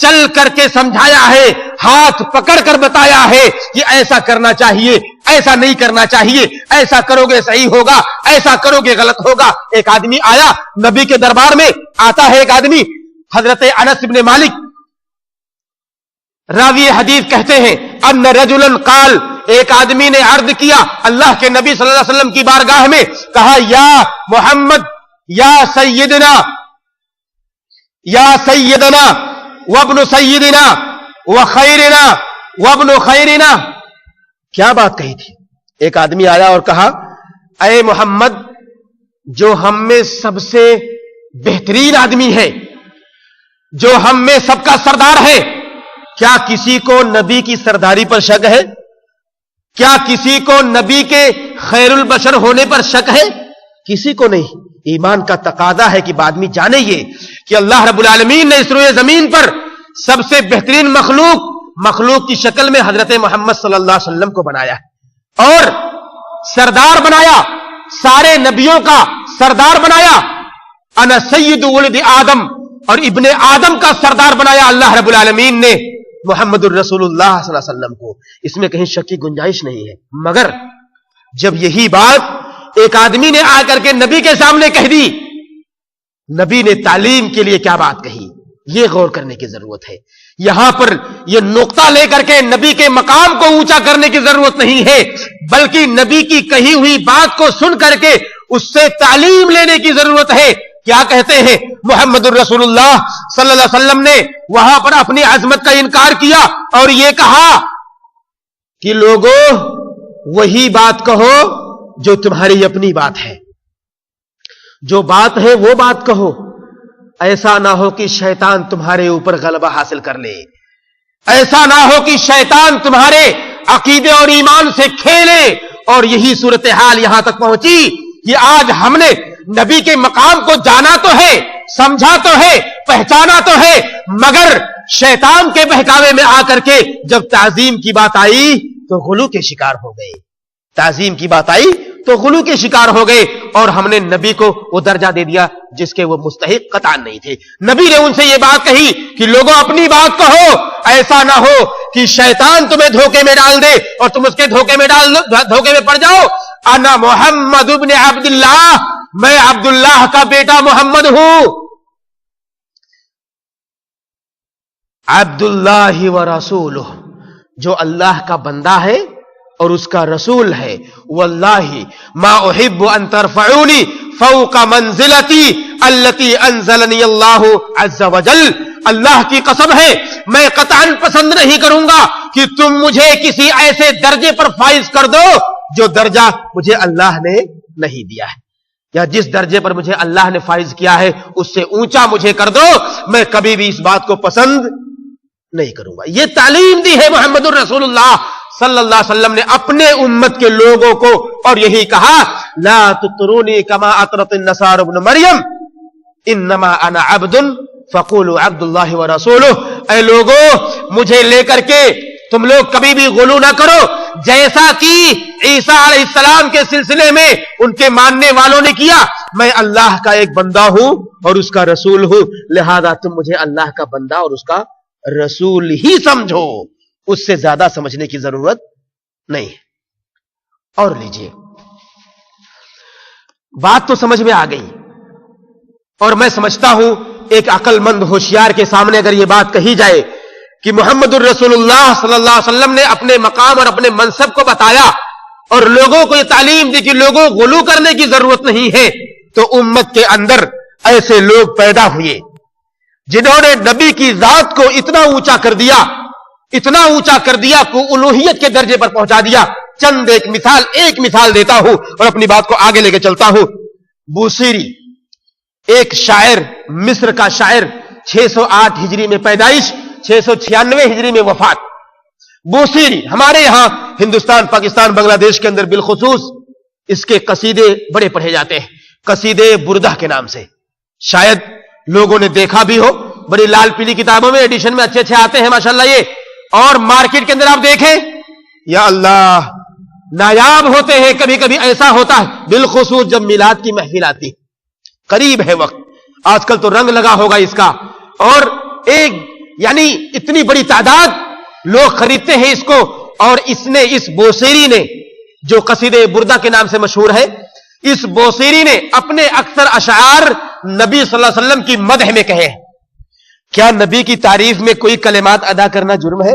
چل کر کے سمجھایا ہے، ہاتھ پکڑ کر بتایا ہے کہ ایسا کرنا چاہیے، ایسا نہیں کرنا چاہیے، ایسا کرو گے صحیح ہوگا، ایسا کرو گے غلط ہوگا۔ ایک آدمی آیا نبی کے دربار میں، آتا ہے ایک آدمی، حضرت انس بن مالک راوی حدیث کہتے ہیں ان رجلا قال، ایک آدمی نے عرض کیا اللہ کے نبی صلی اللہ علیہ وسلم کی بارگاہ میں، کہا یا محمد، یا سیدنا وابن سیدنا وخیرنا وابن خیرنا۔ کیا بات کہی تھی؟ ایک آدمی آیا اور کہا اے محمد، جو ہم میں سب سے بہترین آدمی ہے، جو ہم میں سب کا سردار ہے، کیا کسی کو نبی کی سرداری پر شک ہے؟ کیا کسی کو نبی کے خیر البشر ہونے پر شک ہے؟ کسی کو نہیں۔ ایمان کا تقاضا ہے کہ آدمی جانے یہ کہ اللہ رب العالمین نے اس روئے زمین پر سب سے بہترین مخلوق کی شکل میں حضرت محمد صلی اللہ علیہ وسلم کو بنایا اور سردار بنایا، سارے نبیوں کا سردار بنایا۔ انا سید ولد آدم، اور ابن آدم کا سردار بنایا اللہ رب العالمین نے محمد الرسول اللہ صلی اللہ علیہ وسلم کو۔ اس میں کہیں شک کی گنجائش نہیں ہے۔ مگر جب یہی بات ایک آدمی نے آ کر کے نبی کے سامنے کہہ دی، نبی نے تعلیم کے لیے کیا بات کہی، یہ غور کرنے کی ضرورت ہے۔ یہاں پر یہ نقطہ لے کر کے نبی کے مقام کو اونچا کرنے کی ضرورت نہیں ہے، بلکہ نبی کی کہی ہوئی بات کو سن کر کے اس سے تعلیم لینے کی ضرورت ہے۔ کیا کہتے ہیں محمد الرسول اللہ صلی اللہ علیہ وسلم نے وہاں پر اپنی عظمت کا انکار کیا اور یہ کہا کہ لوگوں وہی بات کہو جو تمہاری اپنی بات ہے، جو بات ہے وہ بات کہو، ایسا نہ ہو کہ شیطان تمہارے اوپر غلبہ حاصل کر لے، ایسا نہ ہو کہ شیطان تمہارے عقیدے اور ایمان سے کھیلے۔ اور یہی صورتحال یہاں تک پہنچی کہ آج ہم نے نبی کے مقام کو جانا تو ہے، سمجھا تو ہے، پہچانا تو ہے، مگر شیطان کے بہکاوے میں آ کر کے جب تعظیم کی بات آئی تو غلو کے شکار ہو گئے، تعظیم کی بات آئی تو غلو کے شکار ہو گئے، اور ہم نے نبی کو وہ درجہ دے دیا جس کے وہ مستحق قطعاً نہیں تھے۔ نبی نے ان سے یہ بات کہی کہ لوگوں اپنی بات کہو، ایسا نہ ہو کہ شیطان تمہیں دھوکے میں ڈال دے اور تم اس کے دھوکے میں پڑ جاؤ۔ انا محمد ابن عبداللہ، میں عبداللہ کا بیٹا محمد ہوں، عبداللہ ورسولہ، جو اللہ کا بندہ ہے اور اس کا رسول ہے۔ واللہ ما احب ان ترفعونی فوق منزلتی التي انزلنی اللہ عز وجل، اللہ کی قسم ہے میں قطعاً پسند نہیں کروں گا کہ تم مجھے کسی ایسے درجے پر فائز کر دو جو درجہ مجھے اللہ نے نہیں دیا ہے، یا جس درجے پر مجھے اللہ نے فائز کیا ہے اس سے اونچا مجھے کر دو، میں کبھی بھی اس بات کو پسند نہیں کروں گا۔ یہ تعلیم دی ہے محمد الرسول اللہ صلی اللہ علیہ وسلم نے اپنے امت کے لوگوں کو، اور یہی کہا لا تطرونی کما اطرت النصارى ابن مریم انما انا عبد فقولوا عبد اللہ ورسولہ۔ اے لوگوں مجھے لے کر کے تم لوگ کبھی بھی غلو نہ کرو، جیسا کہ عیسیٰ علیہ السلام کے سلسلے میں ان کے ماننے والوں نے کیا۔ میں اللہ کا ایک بندہ ہوں اور اس کا رسول ہوں، لہذا تم مجھے اللہ کا بندہ اور اس کا رسول ہی سمجھو، اس سے زیادہ سمجھنے کی ضرورت نہیں ہے۔ اور لیجئے، بات تو سمجھ میں آ گئی، اور میں سمجھتا ہوں ایک عقل مند ہوشیار کے سامنے اگر یہ بات کہی جائے کہ محمد الرسول اللہ صلی اللہ علیہ وسلم نے اپنے مقام اور اپنے منصب کو بتایا، اور لوگوں کو یہ تعلیم دی کہ لوگوں غلو کرنے کی ضرورت نہیں ہے، تو امت کے اندر ایسے لوگ پیدا ہوئے جنہوں نے نبی کی ذات کو اتنا اونچا کر دیا، اتنا اونچا کر دیا کہ الوہیت کے درجے پر پہنچا دیا۔ چند ایک مثال دیتا ہوں اور اپنی بات کو آگے لے کے چلتا ہوں۔ بوصیری ایک شاعر، مصر کا شاعر، 608 ہجری میں پیدائش، 696 ہجری میں وفات۔ بوصیری ہمارے یہاں ہندوستان، پاکستان، بنگلہ دیش کے اندر بالخصوص اس کے قصیدے بڑے پڑھے جاتے ہیں، قصیدے بردہ کے نام سے، شاید لوگوں نے دیکھا بھی ہو، بڑی لال پیلی کتابوں میں ایڈیشن میں اچھے آتے ہیں ماشاءاللہ یہ، اور مارکیٹ کے اندر آپ دیکھیں یا اللہ نایاب ہوتے ہیں۔ کبھی کبھی ایسا ہوتا ہے بالخصوص جب میلاد کی محفل آتی ہے، قریب ہے وقت، آج کل تو رنگ لگا ہوگا اس کا، اور ایک یعنی اتنی بڑی تعداد لوگ خریدتے ہیں اس کو، اور اس بوصیری نے جو قصیدے بردہ کے نام سے مشہور ہے، اس بوصیری نے اپنے اکثر اشعار نبی صلی اللہ علیہ وسلم کی مدح میں کہے ہیں۔ کیا نبی کی تعریف میں کوئی کلمات ادا کرنا جرم ہے؟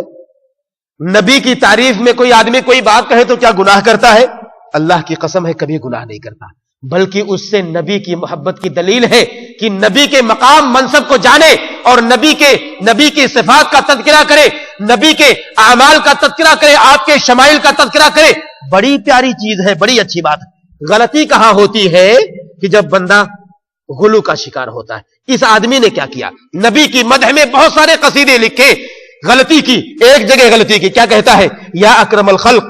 نبی کی تعریف میں کوئی آدمی کوئی بات کہے تو کیا گناہ کرتا ہے؟ اللہ کی قسم ہے کبھی گناہ نہیں کرتا، بلکہ اس سے نبی کی محبت کی دلیل ہے کہ نبی کے مقام منصب کو جانے اور نبی کی صفات کا تذکرہ کرے، نبی کے اعمال کا تذکرہ کرے، آپ کے شمائل کا تذکرہ کرے، بڑی پیاری چیز ہے، بڑی اچھی بات ہے۔ غلطی کہاں ہوتی ہے کہ جب بندہ غلو کا شکار ہوتا ہے۔ اس آدمی نے کیا کیا؟ نبی کی مدح میں بہت سارے قصیدے لکھے، غلطی کی، ایک جگہ غلطی کی، کیا کہتا ہے؟ یا اکرم الخلق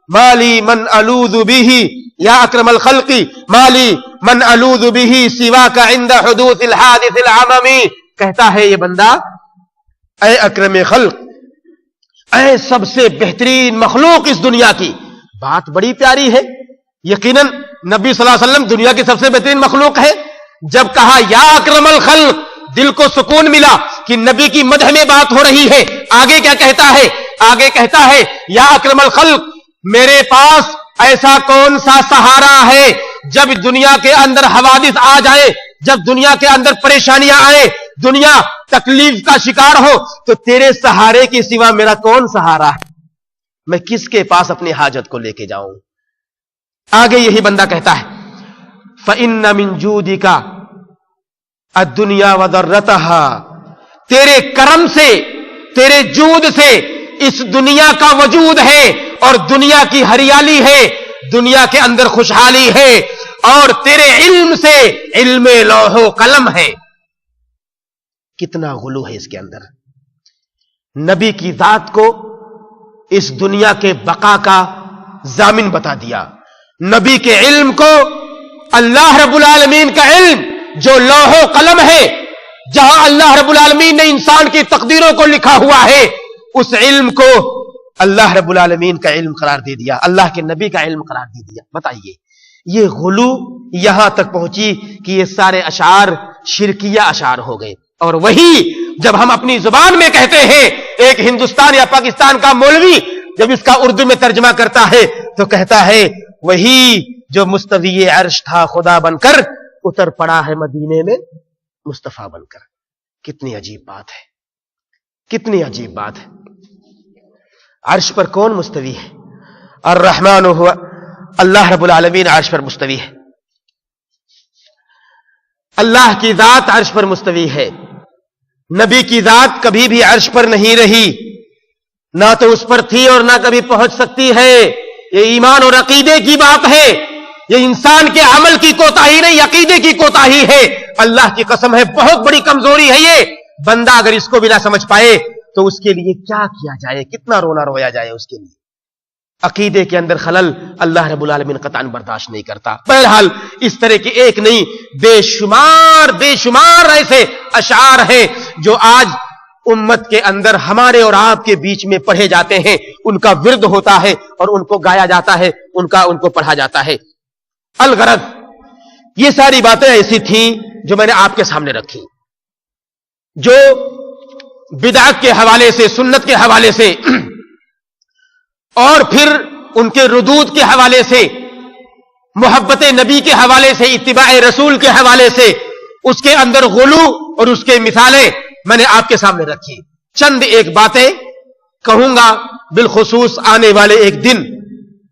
مالی من الوذ به، یا اکرم الخلق مالی من الوذ به سواک عند حدوث الحادث العممی، کہتا ہے یہ بندہ اے اکرم خلق، اے سب سے بہترین مخلوق اس دنیا کی، بات بڑی پیاری ہے، یقیناً نبی صلی اللہ علیہ وسلم دنیا کی سب سے بہترین مخلوق ہے۔ جب کہا یا اکرم الخلق، دل کو سکون ملا کہ نبی کی مدح میں بات ہو رہی ہے۔ آگے کیا کہتا ہے؟ آگے کہتا ہے یا اکرم الخلق، میرے پاس ایسا کون سا سہارا ہے جب دنیا کے اندر حوادث آ جائے، جب دنیا کے اندر پریشانیاں آئے، دنیا تکلیف کا شکار ہو، تو تیرے سہارے کے سوا میرا کون سہارا ہے؟ میں کس کے پاس اپنی حاجت کو لے کے جاؤں؟ آگے یہی بندہ کہتا ہے فَإِنَّ مِن جُودِكَ الدُّنْيَا وَذَرَّتَهَا، تیرے کرم سے، تیرے جود سے اس دنیا کا وجود ہے، اور دنیا کی ہریالی ہے، دنیا کے اندر خوشحالی ہے، اور تیرے علم سے علم لوح و قلم ہے۔ کتنا غلو ہے اس کے اندر، نبی کی ذات کو اس دنیا کے بقا کا ضامن بتا دیا، نبی کے علم کو اللہ رب العالمین کا علم جو لوح و قلم ہے، جہاں اللہ رب العالمین نے انسان کی تقدیروں کو لکھا ہوا ہے، اس علم کو اللہ رب العالمین کا علم قرار دے دیا، اللہ کے نبی کا علم قرار دے دیا۔ بتائیے یہ غلو یہاں تک پہنچی کہ یہ سارے اشعار شرکیہ اشعار ہو گئے، اور وہی جب ہم اپنی زبان میں کہتے ہیں، ایک ہندوستان یا پاکستان کا مولوی جب اس کا اردو میں ترجمہ کرتا ہے تو کہتا ہے وہی جو مستوی عرش تھا خدا بن کر اتر پڑا ہے مدینے میں مصطفیٰ بن کر۔ کتنی عجیب بات ہے، کتنی عجیب بات ہے۔ عرش پر کون مستوی ہے؟ الرحمن ہوا، اللہ رب العالمین عرش پر مستوی ہے، اللہ کی ذات عرش پر مستوی ہے۔ نبی کی ذات کبھی بھی عرش پر نہیں رہی، نہ تو اس پر تھی اور نہ کبھی پہنچ سکتی ہے۔ یہ ایمان اور عقیدے کی بات ہے، یہ انسان کے عمل کی کوتاہی نہیں، عقیدے کی کوتاہی ہے۔ اللہ کی قسم ہے بہت بڑی کمزوری ہے یہ، بندہ اگر اس کو بھی نہ سمجھ پائے تو اس کے لیے کیا کیا جائے، کتنا رونا رویا جائے اس کے لیے۔ عقیدے کے اندر خلل اللہ رب العالمین قطعاً برداشت نہیں کرتا۔ بہرحال اس طرح کی ایک نہیں بے شمار ایسے اشعار ہیں جو آج امت کے اندر ہمارے اور آپ کے بیچ میں پڑھے جاتے ہیں، ان کا ورد ہوتا ہے اور ان کو گایا جاتا ہے، ان کو پڑھا جاتا ہے۔ الغرض یہ ساری باتیں ایسی تھیں جو میں نے آپ کے سامنے رکھی، جو بدعت کے حوالے سے، سنت کے حوالے سے، اور پھر ان کے ردود کے حوالے سے، محبت نبی کے حوالے سے، اتباع رسول کے حوالے سے، اس کے اندر غلو اور اس کے مثالیں میں نے آپ کے سامنے رکھی۔ چند ایک باتیں کہوں گا بالخصوص آنے والے ایک دن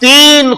3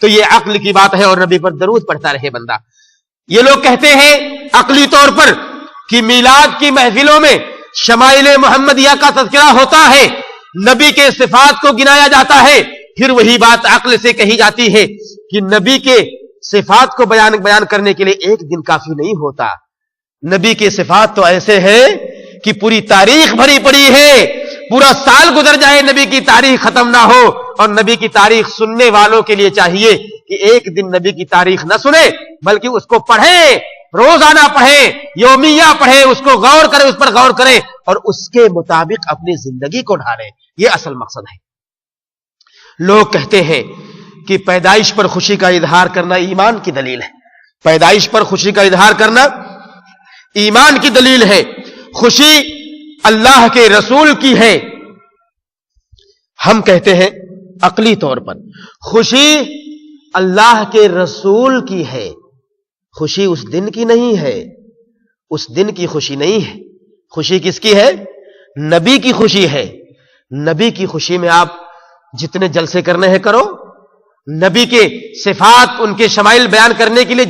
تو یہ عقل کی بات ہے اور نبی پر درود پڑھتا رہے بندہ. یہ لوگ کہتے ہیں عقلی طور پر کہ میلاد کی محفلوں میں شمائل محمدیہ کا تذکرہ ہوتا ہے, نبی کے صفات کو گنایا جاتا ہے, پھر وہی بات عقل سے کہی جاتی ہے کہ نبی کے صفات کو بیان کرنے کے لیے ایک دن کافی نہیں ہوتا. نبی کے صفات تو ایسے ہیں کہ پوری تاریخ بھری پڑی ہے, پورا سال گزر جائے نبی کی تاریخ ختم نہ ہو. اور نبی کی تاریخ سننے والوں کے لیے چاہیے کہ ایک دن نبی کی تاریخ نہ سنے بلکہ اس کو پڑھیں, روزانہ پڑھیں, یومیہ پڑھیں, اس کو غور کریں, اس پر غور کریں اور اس کے مطابق اپنی زندگی کو ڈھالیں. یہ اصل مقصد ہے. لوگ کہتے ہیں کہ پیدائش پر خوشی کا اظہار کرنا ایمان کی دلیل ہے. پیدائش پر خوشی کا اظہار کرنا ایمان کی دلیل ہے. خوشی اللہ کے رسول کی ہے. ہم کہتے ہیں عقلی طور پر خوشی اللہ کے رسول کی ہے, خوشی اس دن کی نہیں ہے, اس دن کی خوشی نہیں ہے. خوشی کس کی ہے؟ نبی کی خوشی ہے. نبی کی خوشی میں آپ جتنے جلسے کرنے ہیں کرو, نبی کے صفات ان کے شمائل بیان کرنے کے لیے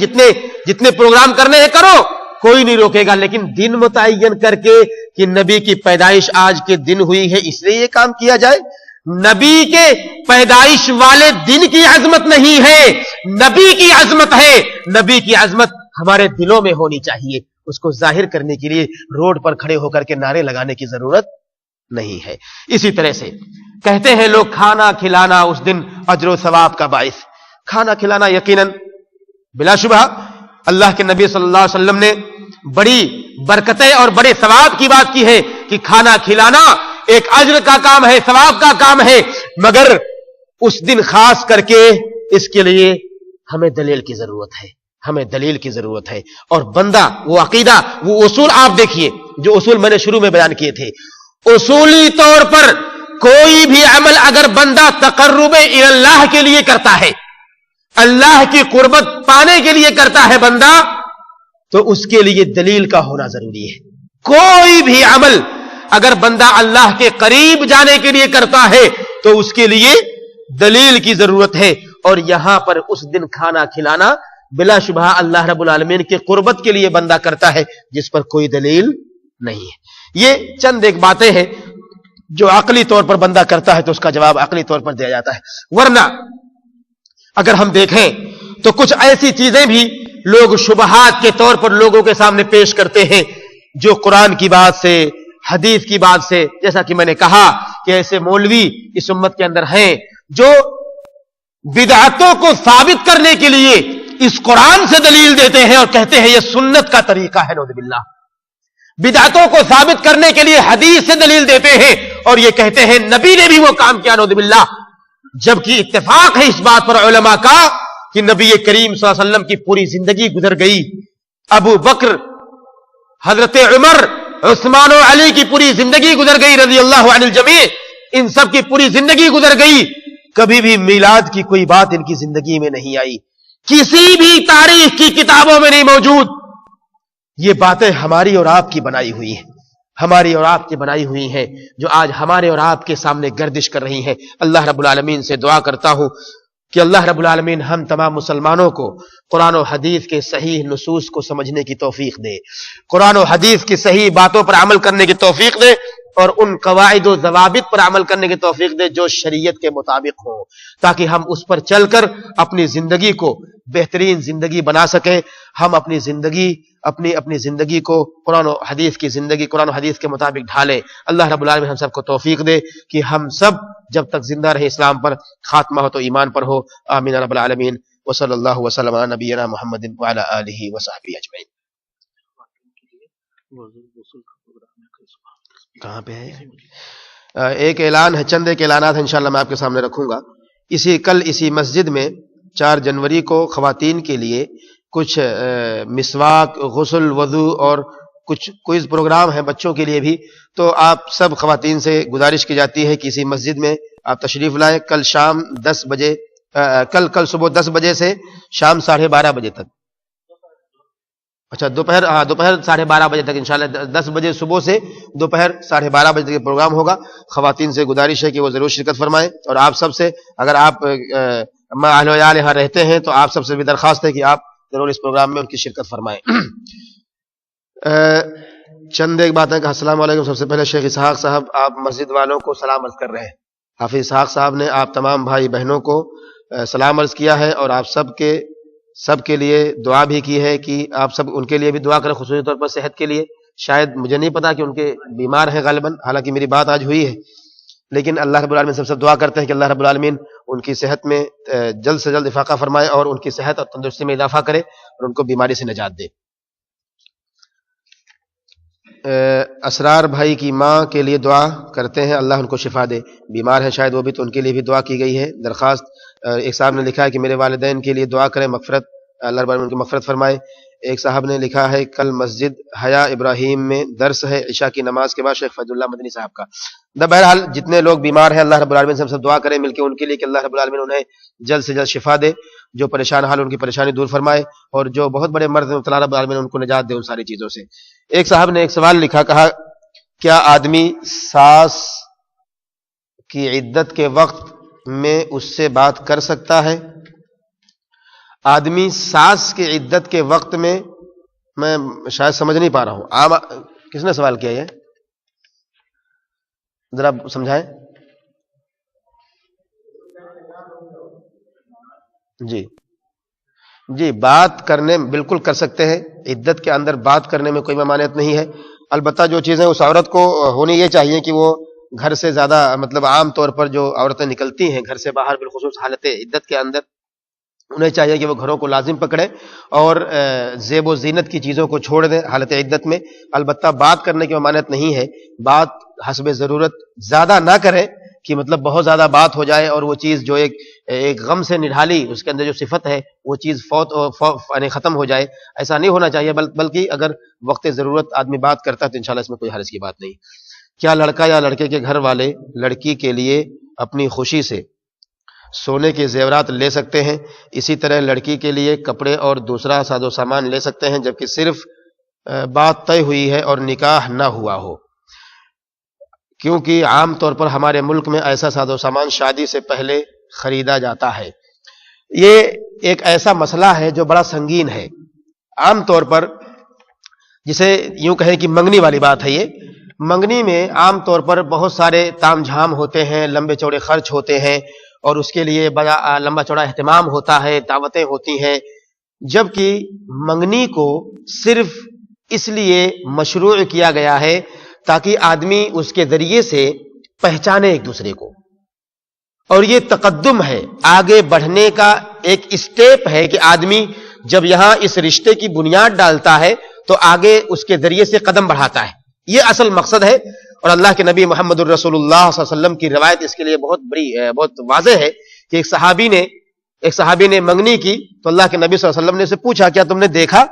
جتنے پروگرام کرنے ہیں کرو, کوئی نہیں روکے گا. لیکن دن متعین کر کے کہ نبی کی پیدائش آج کے دن ہوئی ہے اس لیے یہ کام کیا جائے, نبی کے پیدائش والے دن کی عظمت نہیں ہے, نبی کی عظمت ہے. نبی کی عظمت ہمارے دلوں میں ہونی چاہیے. اس کو ظاہر کرنے کے لیے روڈ پر کھڑے ہو کر کے نعرے لگانے کی ضرورت نہیں ہے. اسی طرح سے کہتے ہیں لوگ کھانا کھلانا اس دن اجر و ثواب کا باعث. کھانا کھلانا یقیناً بلا شبہ اللہ کے نبی صلی اللہ علیہ وسلم نے بڑی برکتیں اور بڑے ثواب کی بات کی ہے کہ کھانا کھلانا ایک اجر کا کام ہے, ثواب کا کام ہے. مگر اس دن خاص کر کے اس کے لیے ہمیں دلیل کی ضرورت ہے, ہمیں دلیل کی ضرورت ہے. اور بندہ وہ عقیدہ وہ اصول آپ دیکھیے جو اصول میں نے شروع میں بیان کیے تھے. اصولی طور پر کوئی بھی عمل اگر بندہ تقرب اللہ کے لیے کرتا ہے, اللہ کی قربت پانے کے لیے کرتا ہے بندہ, تو اس کے لیے دلیل کا ہونا ضروری ہے. کوئی بھی عمل اگر بندہ اللہ کے قریب جانے کے لیے کرتا ہے تو اس کے لیے دلیل کی ضرورت ہے. اور یہاں پر اس دن کھانا کھلانا بلا شبہ اللہ رب العالمین کے قربت کے لیے بندہ کرتا ہے جس پر کوئی دلیل نہیں ہے. یہ چند ایک باتیں ہیں جو عقلی طور پر بندہ کرتا ہے تو اس کا جواب عقلی طور پر دیا جاتا ہے. ورنہ اگر ہم دیکھیں تو کچھ ایسی چیزیں بھی لوگ شبہات کے طور پر لوگوں کے سامنے پیش کرتے ہیں جو قرآن کی بات سے, حدیث کی بات سے, جیسا کہ میں نے کہا کہ ایسے مولوی اس امت کے اندر ہیں جو بدعتوں کو ثابت کرنے کے لیے اس قرآن سے دلیل دیتے ہیں اور کہتے ہیں یہ سنت کا طریقہ ہے. نعوذ باللہ. بدعتوں کو ثابت کرنے کے لیے حدیث سے دلیل دیتے ہیں اور یہ کہتے ہیں نبی نے بھی وہ کام کیا. نعوذ باللہ. جبکہ اتفاق ہے اس بات پر علماء کا کہ نبی کریم صلی اللہ علیہ وسلم کی پوری زندگی گزر گئی, ابو بکر, حضرت عمر, عثمان و علی کی پوری زندگی گزر گئی رضی اللہ عنہ الجمیع, ان سب کی پوری زندگی گزر گئی, کبھی بھی میلاد کی کوئی بات ان کی زندگی میں نہیں آئی, کسی بھی تاریخ کی کتابوں میں نہیں موجود. یہ باتیں ہماری اور آپ کی بنائی ہوئی ہیں, ہماری اور آپ کی بنائی ہوئی ہیں جو آج ہمارے اور آپ کے سامنے گردش کر رہی ہیں. اللہ رب العالمین سے دعا کرتا ہوں کہ اللہ رب العالمین ہم تمام مسلمانوں کو قرآن و حدیث کے صحیح نصوص کو سمجھنے کی توفیق دے, قرآن و حدیث کی صحیح باتوں پر عمل کرنے کی توفیق دے اور ان قواعد و ضوابط پر عمل کرنے کی توفیق دے جو شریعت کے مطابق ہوں, تاکہ ہم اس پر چل کر اپنی زندگی کو بہترین زندگی بنا سکیں. ہم اپنی زندگی کو قرآن و حدیث کی زندگی قرآن و حدیث کے مطابق ڈھالیں. اللہ رب العالمین ہم سب کو توفیق دے کہ ہم سب جب تک زندہ رہے اسلام پر, خاتمہ ہو تو ایمان پر ہو. آمین رب العالمین. وصلی اللہ وسلم علی نبینا محمد وعلی آلہ وصحبہ اجمعین. کہاں پہ ہے؟ ایک اعلان ہے, چند ایک اعلانات ہیں انشاءاللہ میں آپ کے سامنے رکھوں گا. کل اسی مسجد میں 4 جنوری کو خواتین کے لیے کچھ مسواک, غسل, وضو اور کچھ کوئز پروگرام ہے بچوں کے لیے بھی. تو آپ سب خواتین سے گزارش کی جاتی ہے کہ اسی مسجد میں آپ تشریف لائیں. کل شام 10 بجے کل صبح 10 بجے سے شام 12:30 بجے تک, اچھا دوپہر 12:30 بجے تک انشاءاللہ 10 بجے صبح سے دوپہر 12:30 بجے تک یہ پروگرام ہوگا. خواتین سے گزارش ہے کہ وہ ضرور شرکت فرمائیں. اور آپ سب سے اگر آپ اما اہل و عیال یہاں رہتے ہیں تو آپ سب سے بھی درخواست ہے کہ آپ ضرور اس پروگرام میں ان کی شرکت فرمائیں۔ چند ایک باتیں کہ السلام علیکم۔ سب سے پہلے شیخ اسحاق صاحب آپ مسجد والوں کو سلام عرض کر رہے ہیں۔ حافظ اسحاق صاحب نے آپ تمام بھائی بہنوں کو سلام عرض کیا ہے اور آپ سب کے لیے دعا بھی کی ہے کہ آپ سب ان کے لیے بھی دعا کریں، خصوصی طور پر صحت کے لیے۔ شاید مجھے نہیں پتا کہ ان کے بیمار ہیں غالباً، حالانکہ میری بات آج ہوئی ہے، لیکن اللہ رب العالمین سب دعا کرتے ہیں کہ اللہ رب العالمین ان کی صحت میں جلد سے جلد افاقہ فرمائے اور ان کی صحت اور تندرستی میں اضافہ کرے اور ان کو بیماری سے نجات دے۔ اسرار بھائی کی ماں کے لیے دعا کرتے ہیں، اللہ ان کو شفا دے، بیمار ہے شاید وہ بھی، تو ان کے لیے بھی دعا کی گئی ہے۔ درخواست ایک صاحب نے لکھا ہے کہ میرے والدین کے لیے دعا کریں، مغفرت، اللہ رب العالمین ان کی مغفرت فرمائے۔ ایک صاحب نے لکھا ہے کل مسجد حیا ابراہیم میں درس ہے عشاء کی نماز کے بعد شیخ فیض اللہ مدنی صاحب کا۔ بہرحال جتنے لوگ بیمار ہیں اللہ رب العالمین سے سب دعا کریں مل کے ان کے لیے کہ اللہ رب العالمین انہیں جلد سے جلد شفا دے، جو پریشان حال ان کی پریشانی دور فرمائے، اور جو بہت بڑے مرض میں مبتلا رب العالمین ان کو نجات دے ان ساری چیزوں سے۔ ایک صاحب نے ایک سوال لکھا، کہا کیا آدمی ساس کی عدت کے وقت میں اس سے بات کر سکتا ہے؟ آدمی ساس کی عدت کے وقت میں شاید سمجھ نہیں پا رہا ہوں، کس نے سوال کیا یہ ذرا سمجھائیں۔ جی بات کرنے بالکل کر سکتے ہیں، عدت کے اندر بات کرنے میں کوئی ممانعت نہیں ہے، البتہ جو چیزیں اس عورت کو ہونی یہ چاہیے کہ وہ گھر سے زیادہ عام طور پر جو عورتیں نکلتی ہیں گھر سے باہر بالخصوص حالت عدت کے اندر، انہیں چاہیے کہ وہ گھروں کو لازم پکڑیں اور زیب و زینت کی چیزوں کو چھوڑ دیں حالت عدت میں۔ البتہ بات کرنے کی ممانعت نہیں ہے، بات حسب ضرورت زیادہ نہ کریں کہ بہت زیادہ بات ہو جائے اور وہ چیز جو ایک غم سے نڈھالی اس کے اندر جو صفت ہے وہ چیز یعنی ختم ہو جائے، ایسا نہیں ہونا چاہیے، بلکہ اگر وقت ضرورت آدمی بات کرتا ہے تو انشاءاللہ اس میں کوئی حرج کی بات نہیں۔ کیا لڑکا یا لڑکے کے گھر والے لڑکی کے لیے اپنی خوشی سے سونے کے زیورات لے سکتے ہیں؟ اسی طرح لڑکی کے لیے کپڑے اور دوسرا ساز و سامان لے سکتے ہیں جبکہ صرف بات طے ہوئی ہے اور نکاح نہ ہوا ہو؟ کیونکہ عام طور پر ہمارے ملک میں ایسا ساز و سامان شادی سے پہلے خریدا جاتا ہے۔ یہ ایک ایسا مسئلہ ہے جو بڑا سنگین ہے، عام طور پر جسے یوں کہیں کہ منگنی والی بات ہے۔ یہ منگنی میں عام طور پر بہت سارے تام جھام ہوتے ہیں، لمبے چوڑے خرچ ہوتے ہیں اور اس کے لیے بڑا لمبا چوڑا اہتمام ہوتا ہے، دعوتیں ہوتی ہیں، جبکہ منگنی کو صرف اس لیے مشروع کیا گیا ہے تاکہ آدمی اس کے ذریعے سے پہچانے ایک دوسرے کو، اور یہ تقدم ہے، آگے بڑھنے کا ایک اسٹیپ ہے کہ آدمی جب یہاں اس رشتے کی بنیاد ڈالتا ہے تو آگے اس کے ذریعے سے قدم بڑھاتا ہے، یہ اصل مقصد ہے۔ اور اللہ کے نبی محمد الرسول اللہ صلی اللہ علیہ وسلم کی روایت اس کے لیے بہت واضح ہے کہ ایک صحابی نے منگنی کی تو اللہ کے نبی صلی اللہ علیہ وسلم نے اسے پوچھا کیا تم نے دیکھا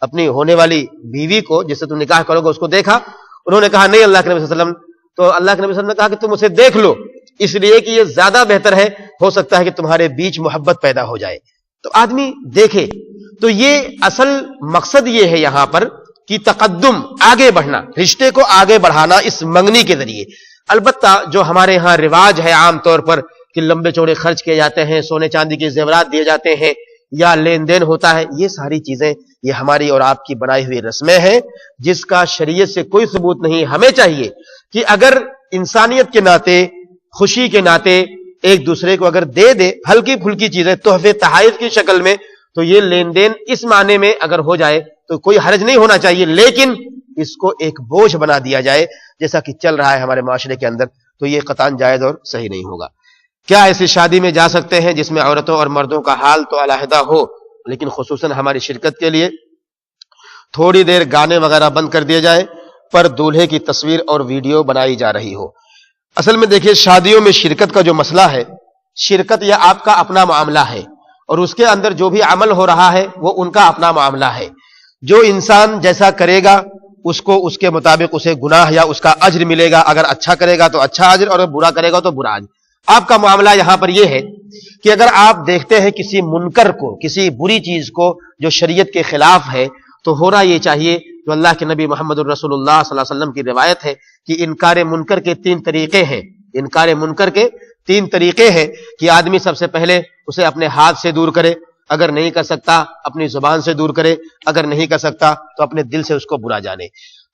اپنی ہونے والی بیوی کو جس سے تم نکاح کرو گے، اس کو دیکھا؟ انہوں نے کہا نہیں اللہ کے نبی صلی اللہ علیہ وسلم۔ تو اللہ کے نبی صلی اللہ علیہ وسلم نے کہا کہ تم اسے دیکھ لو، اس لیے کہ یہ زیادہ بہتر ہے، ہو سکتا ہے کہ تمہارے بیچ محبت پیدا ہو جائے۔ تو آدمی دیکھے، تو یہ اصل مقصد یہ ہے یہاں پر کہ تقدم، آگے بڑھنا، رشتے کو آگے بڑھانا اس منگنی کے ذریعے۔ البتہ جو ہمارے ہاں رواج ہے عام طور پر کہ لمبے چوڑے خرچ کیے جاتے ہیں، سونے چاندی کے زیورات دیے جاتے ہیں یا لین دین ہوتا ہے، یہ ساری چیزیں یہ ہماری اور آپ کی بنائی ہوئی رسمیں ہیں جس کا شریعت سے کوئی ثبوت نہیں۔ ہمیں چاہیے کہ اگر انسانیت کے ناطے، خوشی کے ناطے ایک دوسرے کو اگر دے دے ہلکی پھلکی چیزیں تحفے تحائف کی شکل میں، تو یہ لین دین اس معنی میں اگر ہو جائے تو کوئی حرج نہیں ہونا چاہیے، لیکن اس کو ایک بوجھ بنا دیا جائے جیسا کہ چل رہا ہے ہمارے معاشرے کے اندر، تو یہ قطعاً جائز اور صحیح نہیں ہوگا۔ کیا ایسی شادی میں جا سکتے ہیں جس میں عورتوں اور مردوں کا حال تو علیحدہ ہو لیکن خصوصاً ہماری شرکت کے لیے تھوڑی دیر گانے وغیرہ بند کر دیے جائیں پر دولہے کی تصویر اور ویڈیو بنائی جا رہی ہو؟ اصل میں دیکھیے، شادیوں میں شرکت کا جو مسئلہ ہے، شرکت یہ آپ کا اپنا معاملہ ہے اور اس کے اندر جو بھی عمل ہو رہا ہے وہ ان کا اپنا معاملہ ہے۔ جو انسان جیسا کرے گا اس کو اس کے مطابق اسے گناہ یا اس کا اجر ملے گا، اگر اچھا کرے گا تو اچھا اجر اور اگر برا کرے گا تو برا اجر۔ آپ کا معاملہ یہاں پر یہ ہے کہ اگر آپ دیکھتے ہیں کسی منکر کو، کسی بری چیز کو جو شریعت کے خلاف ہے، تو ہونا یہ چاہیے جو اللہ کے نبی محمد الرسول اللہ صلی اللہ علیہ وسلم کی روایت ہے کہ انکار منکر کے 3 طریقے ہیں، انکار منکر کے 3 طریقے ہیں کہ آدمی سب سے پہلے اسے اپنے ہاتھ سے دور کرے، اگر نہیں کر سکتا اپنی زبان سے دور کرے، اگر نہیں کر سکتا تو اپنے دل سے اس کو برا جانے۔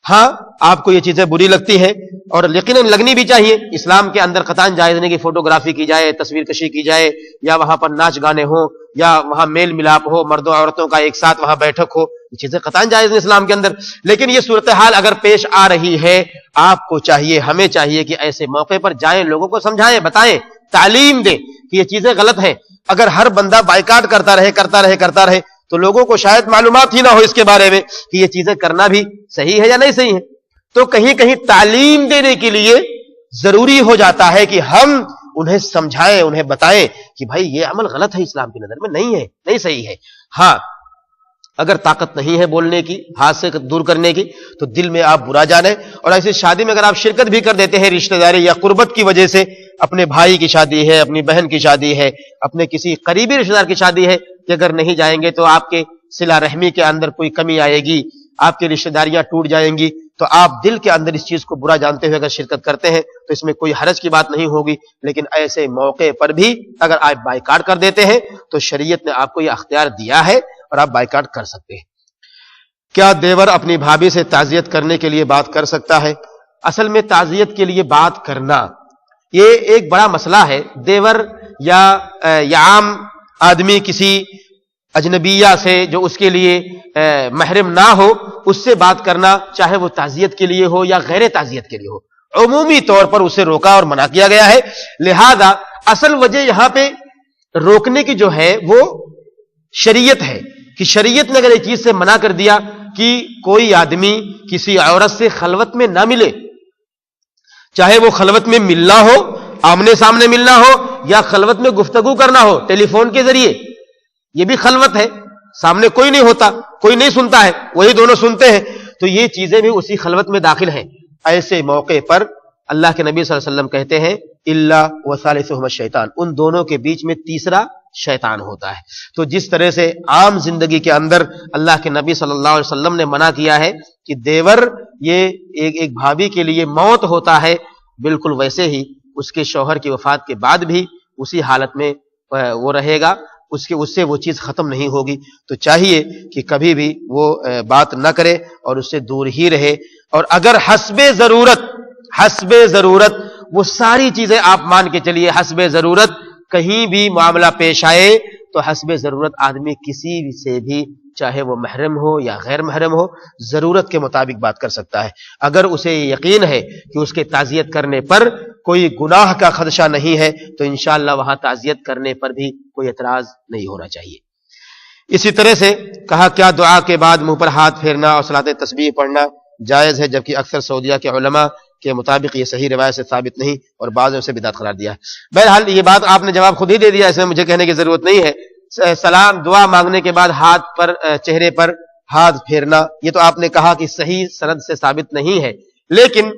ہاں آپ کو یہ چیزیں بری لگتی ہیں اور یقیناً لگنی بھی چاہیے۔ اسلام کے اندر قطعاً جائز نہیں کہ فوٹوگرافی کی جائے، تصویر کشی کی جائے، یا وہاں پر ناچ گانے ہوں، یا وہاں میل ملاپ ہو، مردوں عورتوں کا ایک ساتھ وہاں بیٹھک ہو، یہ چیزیں قطعاً جائز نہیں اسلام کے اندر۔ لیکن یہ صورتحال اگر پیش آ رہی ہے، آپ کو چاہیے، ہمیں چاہیے کہ ایسے موقع پر جائیں، لوگوں کو سمجھائیں، بتائیں، تعلیم دیں کہ یہ چیزیں غلط ہیں۔ اگر ہر بندہ بائیکاٹ کرتا رہے تو لوگوں کو شاید معلومات ہی نہ ہو اس کے بارے میں کہ یہ چیزیں کرنا بھی صحیح ہے یا نہیں صحیح ہے۔ تو کہیں کہیں تعلیم دینے کے لیے ضروری ہو جاتا ہے کہ ہم انہیں سمجھائیں، انہیں بتائیں کہ بھائی یہ عمل غلط ہے، اسلام کی نظر میں نہیں ہے، نہیں صحیح ہے۔ ہاں اگر طاقت نہیں ہے بولنے کی، ہاتھ سے دور کرنے کی، تو دل میں آپ برا جانیں۔ اور ایسی شادی میں اگر آپ شرکت بھی کر دیتے ہیں رشتہ داری یا قربت کی وجہ سے، اپنے بھائی کی شادی ہے، اپنی بہن کی شادی ہے، اپنے کسی قریبی رشتہ دار کی شادی ہے، کہ اگر نہیں جائیں گے تو آپ کے صلہ رحمی کے اندر کوئی کمی آئے گی، آپ کی رشتہ داریاں ٹوٹ جائیں گی، تو آپ دل کے اندر اس چیز کو برا جانتے ہوئے اگر شرکت کرتے ہیں تو اس میں کوئی حرج کی بات نہیں ہوگی۔ لیکن ایسے موقع پر بھی اگر آپ بائیکاٹ کر دیتے ہیں تو شریعت نے آپ کو یہ اختیار دیا ہے اور آپ بائیکاٹ کر سکتے ہیں۔ کیا دیور اپنی بھابھی سے تعزیت کرنے کے لیے بات کر سکتا ہے؟ اصل میں تعزیت کے لیے بات کرنا یہ ایک بڑا مسئلہ ہے۔ دیور یا عام آدمی کسی اجنبیہ سے جو اس کے لیے محرم نہ ہو، اس سے بات کرنا، چاہے وہ تعزیت کے لیے ہو یا غیر تعزیت کے لیے ہو، عمومی طور پر اسے روکا اور منع کیا گیا ہے۔ لہذا اصل وجہ یہاں پہ روکنے کی جو ہے وہ شریعت ہے، کہ شریعت نے اگر ایک چیز سے منع کر دیا کہ کوئی آدمی کسی عورت سے خلوت میں نہ ملے، چاہے وہ خلوت میں ملنا ہو، آمنے سامنے ملنا ہو، یا خلوت میں گفتگو کرنا ہو ٹیلی فون کے ذریعے، یہ بھی خلوت ہے، سامنے کوئی نہیں ہوتا، کوئی نہیں سنتا ہے، وہی دونوں سنتے ہیں، تو یہ چیزیں بھی اسی خلوت میں داخل ہیں۔ ایسے موقع پر اللہ کے نبی صلی اللہ علیہ وسلم کہتے ہیں الا وثالثہما الشیطان، ان دونوں کے بیچ میں تیسرا شیطان ہوتا ہے۔ تو جس طرح سے عام زندگی کے اندر اللہ کے نبی صلی اللہ علیہ وسلم نے منع کیا ہے کہ دیور یہ ایک بھابھی کے لیے موت ہوتا ہے، بالکل ویسے ہی اس کے شوہر کی وفات کے بعد بھی اسی حالت میں وہ رہے گا، اس سے وہ چیز ختم نہیں ہوگی۔ تو چاہیے کہ کبھی بھی وہ بات نہ کرے اور اس سے دور ہی رہے، اور اگر حسب ضرورت وہ ساری چیزیں آپ مان کے چلیے، حسب ضرورت کہیں بھی معاملہ پیش آئے تو حسب ضرورت آدمی کسی سے بھی، چاہے وہ محرم ہو یا غیر محرم ہو، ضرورت کے مطابق بات کر سکتا ہے۔ اگر اسے یقین ہے کہ اس کے تعزیت کرنے پر کوئی گناہ کا خدشہ نہیں ہے تو انشاءاللہ وہاں تعزیت کرنے پر بھی کوئی اعتراض نہیں ہونا چاہیے۔ اسی طرح سے کہا کیا دعا کے بعد منہ پر ہاتھ پھیرنا اور صلاۃ تسبیح پڑھنا جائز ہے؟ جبکہ اکثر سعودیہ کے علماء کے مطابق یہ صحیح روایت سے ثابت نہیں اور بعض نے اسے بدعت قرار دیا ہے۔ بہرحال یہ بات آپ نے جواب خود ہی دے دیا، اس میں مجھے کہنے کی ضرورت نہیں ہے۔ سلام دعا مانگنے کے بعد ہاتھ پر، چہرے پر ہاتھ پھیرنا، یہ تو آپ نے کہا کہ صحیح سند سے ثابت نہیں ہے، لیکن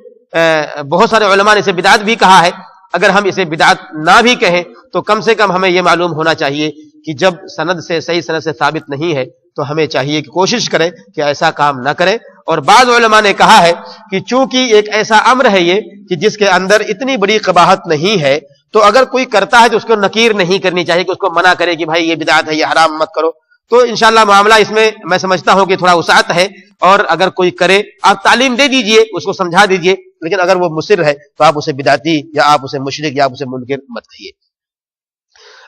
بہت سارے علماء نے اسے بدعت بھی کہا ہے۔ اگر ہم اسے بدعت نہ بھی کہیں تو کم سے کم ہمیں یہ معلوم ہونا چاہیے کہ جب سند سے، صحیح سند سے ثابت نہیں ہے تو ہمیں چاہیے کہ کوشش کریں کہ ایسا کام نہ کریں۔ اور بعض علماء نے کہا ہے کہ چونکہ ایک ایسا امر ہے یہ کہ جس کے اندر اتنی بڑی قباحت نہیں ہے، تو اگر کوئی کرتا ہے تو اس کو نکیر نہیں کرنی چاہیے کہ اس کو منع کرے کہ بھائی یہ بدعت ہے، یہ حرام مت کرو۔ تو انشاءاللہ معاملہ اس میں سمجھتا ہوں کہ تھوڑا وسعت ہے، اور اگر کوئی کرے آپ تعلیم دے دیجئے، اس کو سمجھا دیجئے، لیکن اگر وہ مصر ہے تو آپ اسے بدعتی یا آپ اسے مشرک یا آپ اسے منکر مت کہیے۔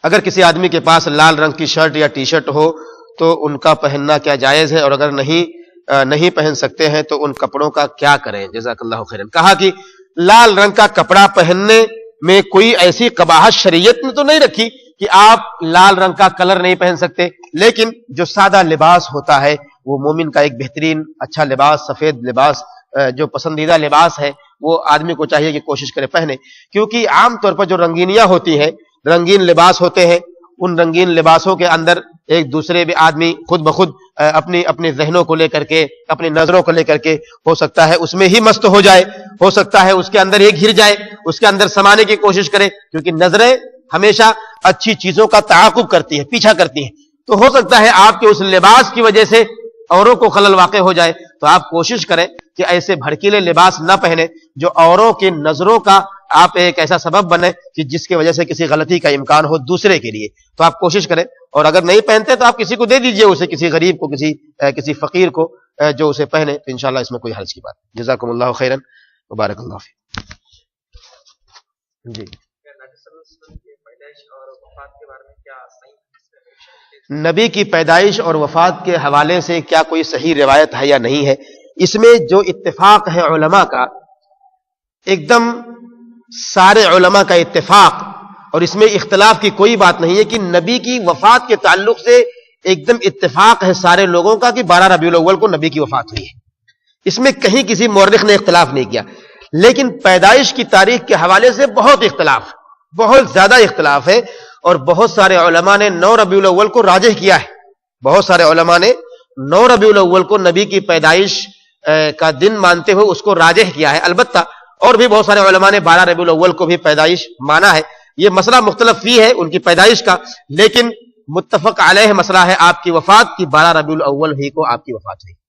اگر کسی آدمی کے پاس لال رنگ کی شرٹ یا ٹی شرٹ ہو تو ان کا پہننا کیا جائز ہے؟ اور اگر نہیں پہن سکتے ہیں تو ان کپڑوں کا کیا کریں؟ جزاک اللہ خیرن۔ کہا کہ لال رنگ کا کپڑا پہننے میں کوئی ایسی قباحت شریعت نے تو نہیں رکھی کہ آپ لال رنگ کا کلر نہیں پہن سکتے، لیکن جو سادہ لباس ہوتا ہے وہ مومن کا ایک بہترین اچھا لباس، سفید لباس جو پسندیدہ لباس ہے، وہ آدمی کو چاہیے کہ کوشش کرے پہنے، کیونکہ عام طور پر جو رنگینیاں ہوتی ہیں، رنگین لباس ہوتے ہیں، ان رنگین لباسوں کے اندر ایک دوسرے بھی آدمی خود بخود اپنے ذہنوں کو لے کر کے، اپنی نظروں کو لے کر کے ہو سکتا ہے اس میں ہی مست ہو جائے، ہو سکتا ہے اس کے اندر ہی گر جائے، اس کے اندر سمانے کی کوشش کرے، کیونکہ نظریں ہمیشہ اچھی چیزوں کا تعاقب کرتی ہیں، پیچھا کرتی ہیں۔ تو ہو سکتا ہے آپ کے اس لباس کی وجہ سے اوروں کو خلل واقع ہو جائے تو آپ کوشش کریں کہ ایسے بھڑکیلے لباس نہ پہنے جو اوروں کی نظروں کا آپ ایک ایسا سبب بنے کہ جس کی وجہ سے کسی غلطی کا امکان ہو دوسرے کے لیے. تو آپ کوشش کریں, اور اگر نہیں پہنتے تو آپ کسی کو دے دیجئے, اسے کسی غریب کو, کسی فقیر کو جو اسے پہنے, تو انشاءاللہ اس میں کوئی حرج کی بات. جزاکم اللہ خیرا وبارک اللہ فیک. جی, نبی کی پیدائش اور وفات کے حوالے سے کیا کوئی صحیح روایت ہے یا نہیں ہے؟ اس میں جو اتفاق ہے علماء کا, ایک دم سارے علماء کا اتفاق, اور اس میں اختلاف کی کوئی بات نہیں ہے کہ نبی کی وفات کے تعلق سے ایک دم اتفاق ہے سارے لوگوں کا کہ 12 ربیع الاول کو نبی کی وفات ہوئی ہے. اس میں کہیں کسی مورخ نے اختلاف نہیں کیا. لیکن پیدائش کی تاریخ کے حوالے سے بہت اختلاف, بہت زیادہ اختلاف ہے, اور بہت سارے علماء نے 9 ربیع الاول کو راجح کیا ہے. بہت سارے علماء نے 9 ربیع الاول کو نبی کی پیدائش کا دن مانتے ہوئے اس کو راجح کیا ہے. البتہ اور بھی بہت سارے علماء نے 12 ربیع الاول کو بھی پیدائش مانا ہے. یہ مسئلہ مختلف فی ہے ان کی پیدائش کا, لیکن متفق علیہ مسئلہ ہے آپ کی وفات کی 12 ربیع الاول ہی کو آپ کی وفات ہوئی.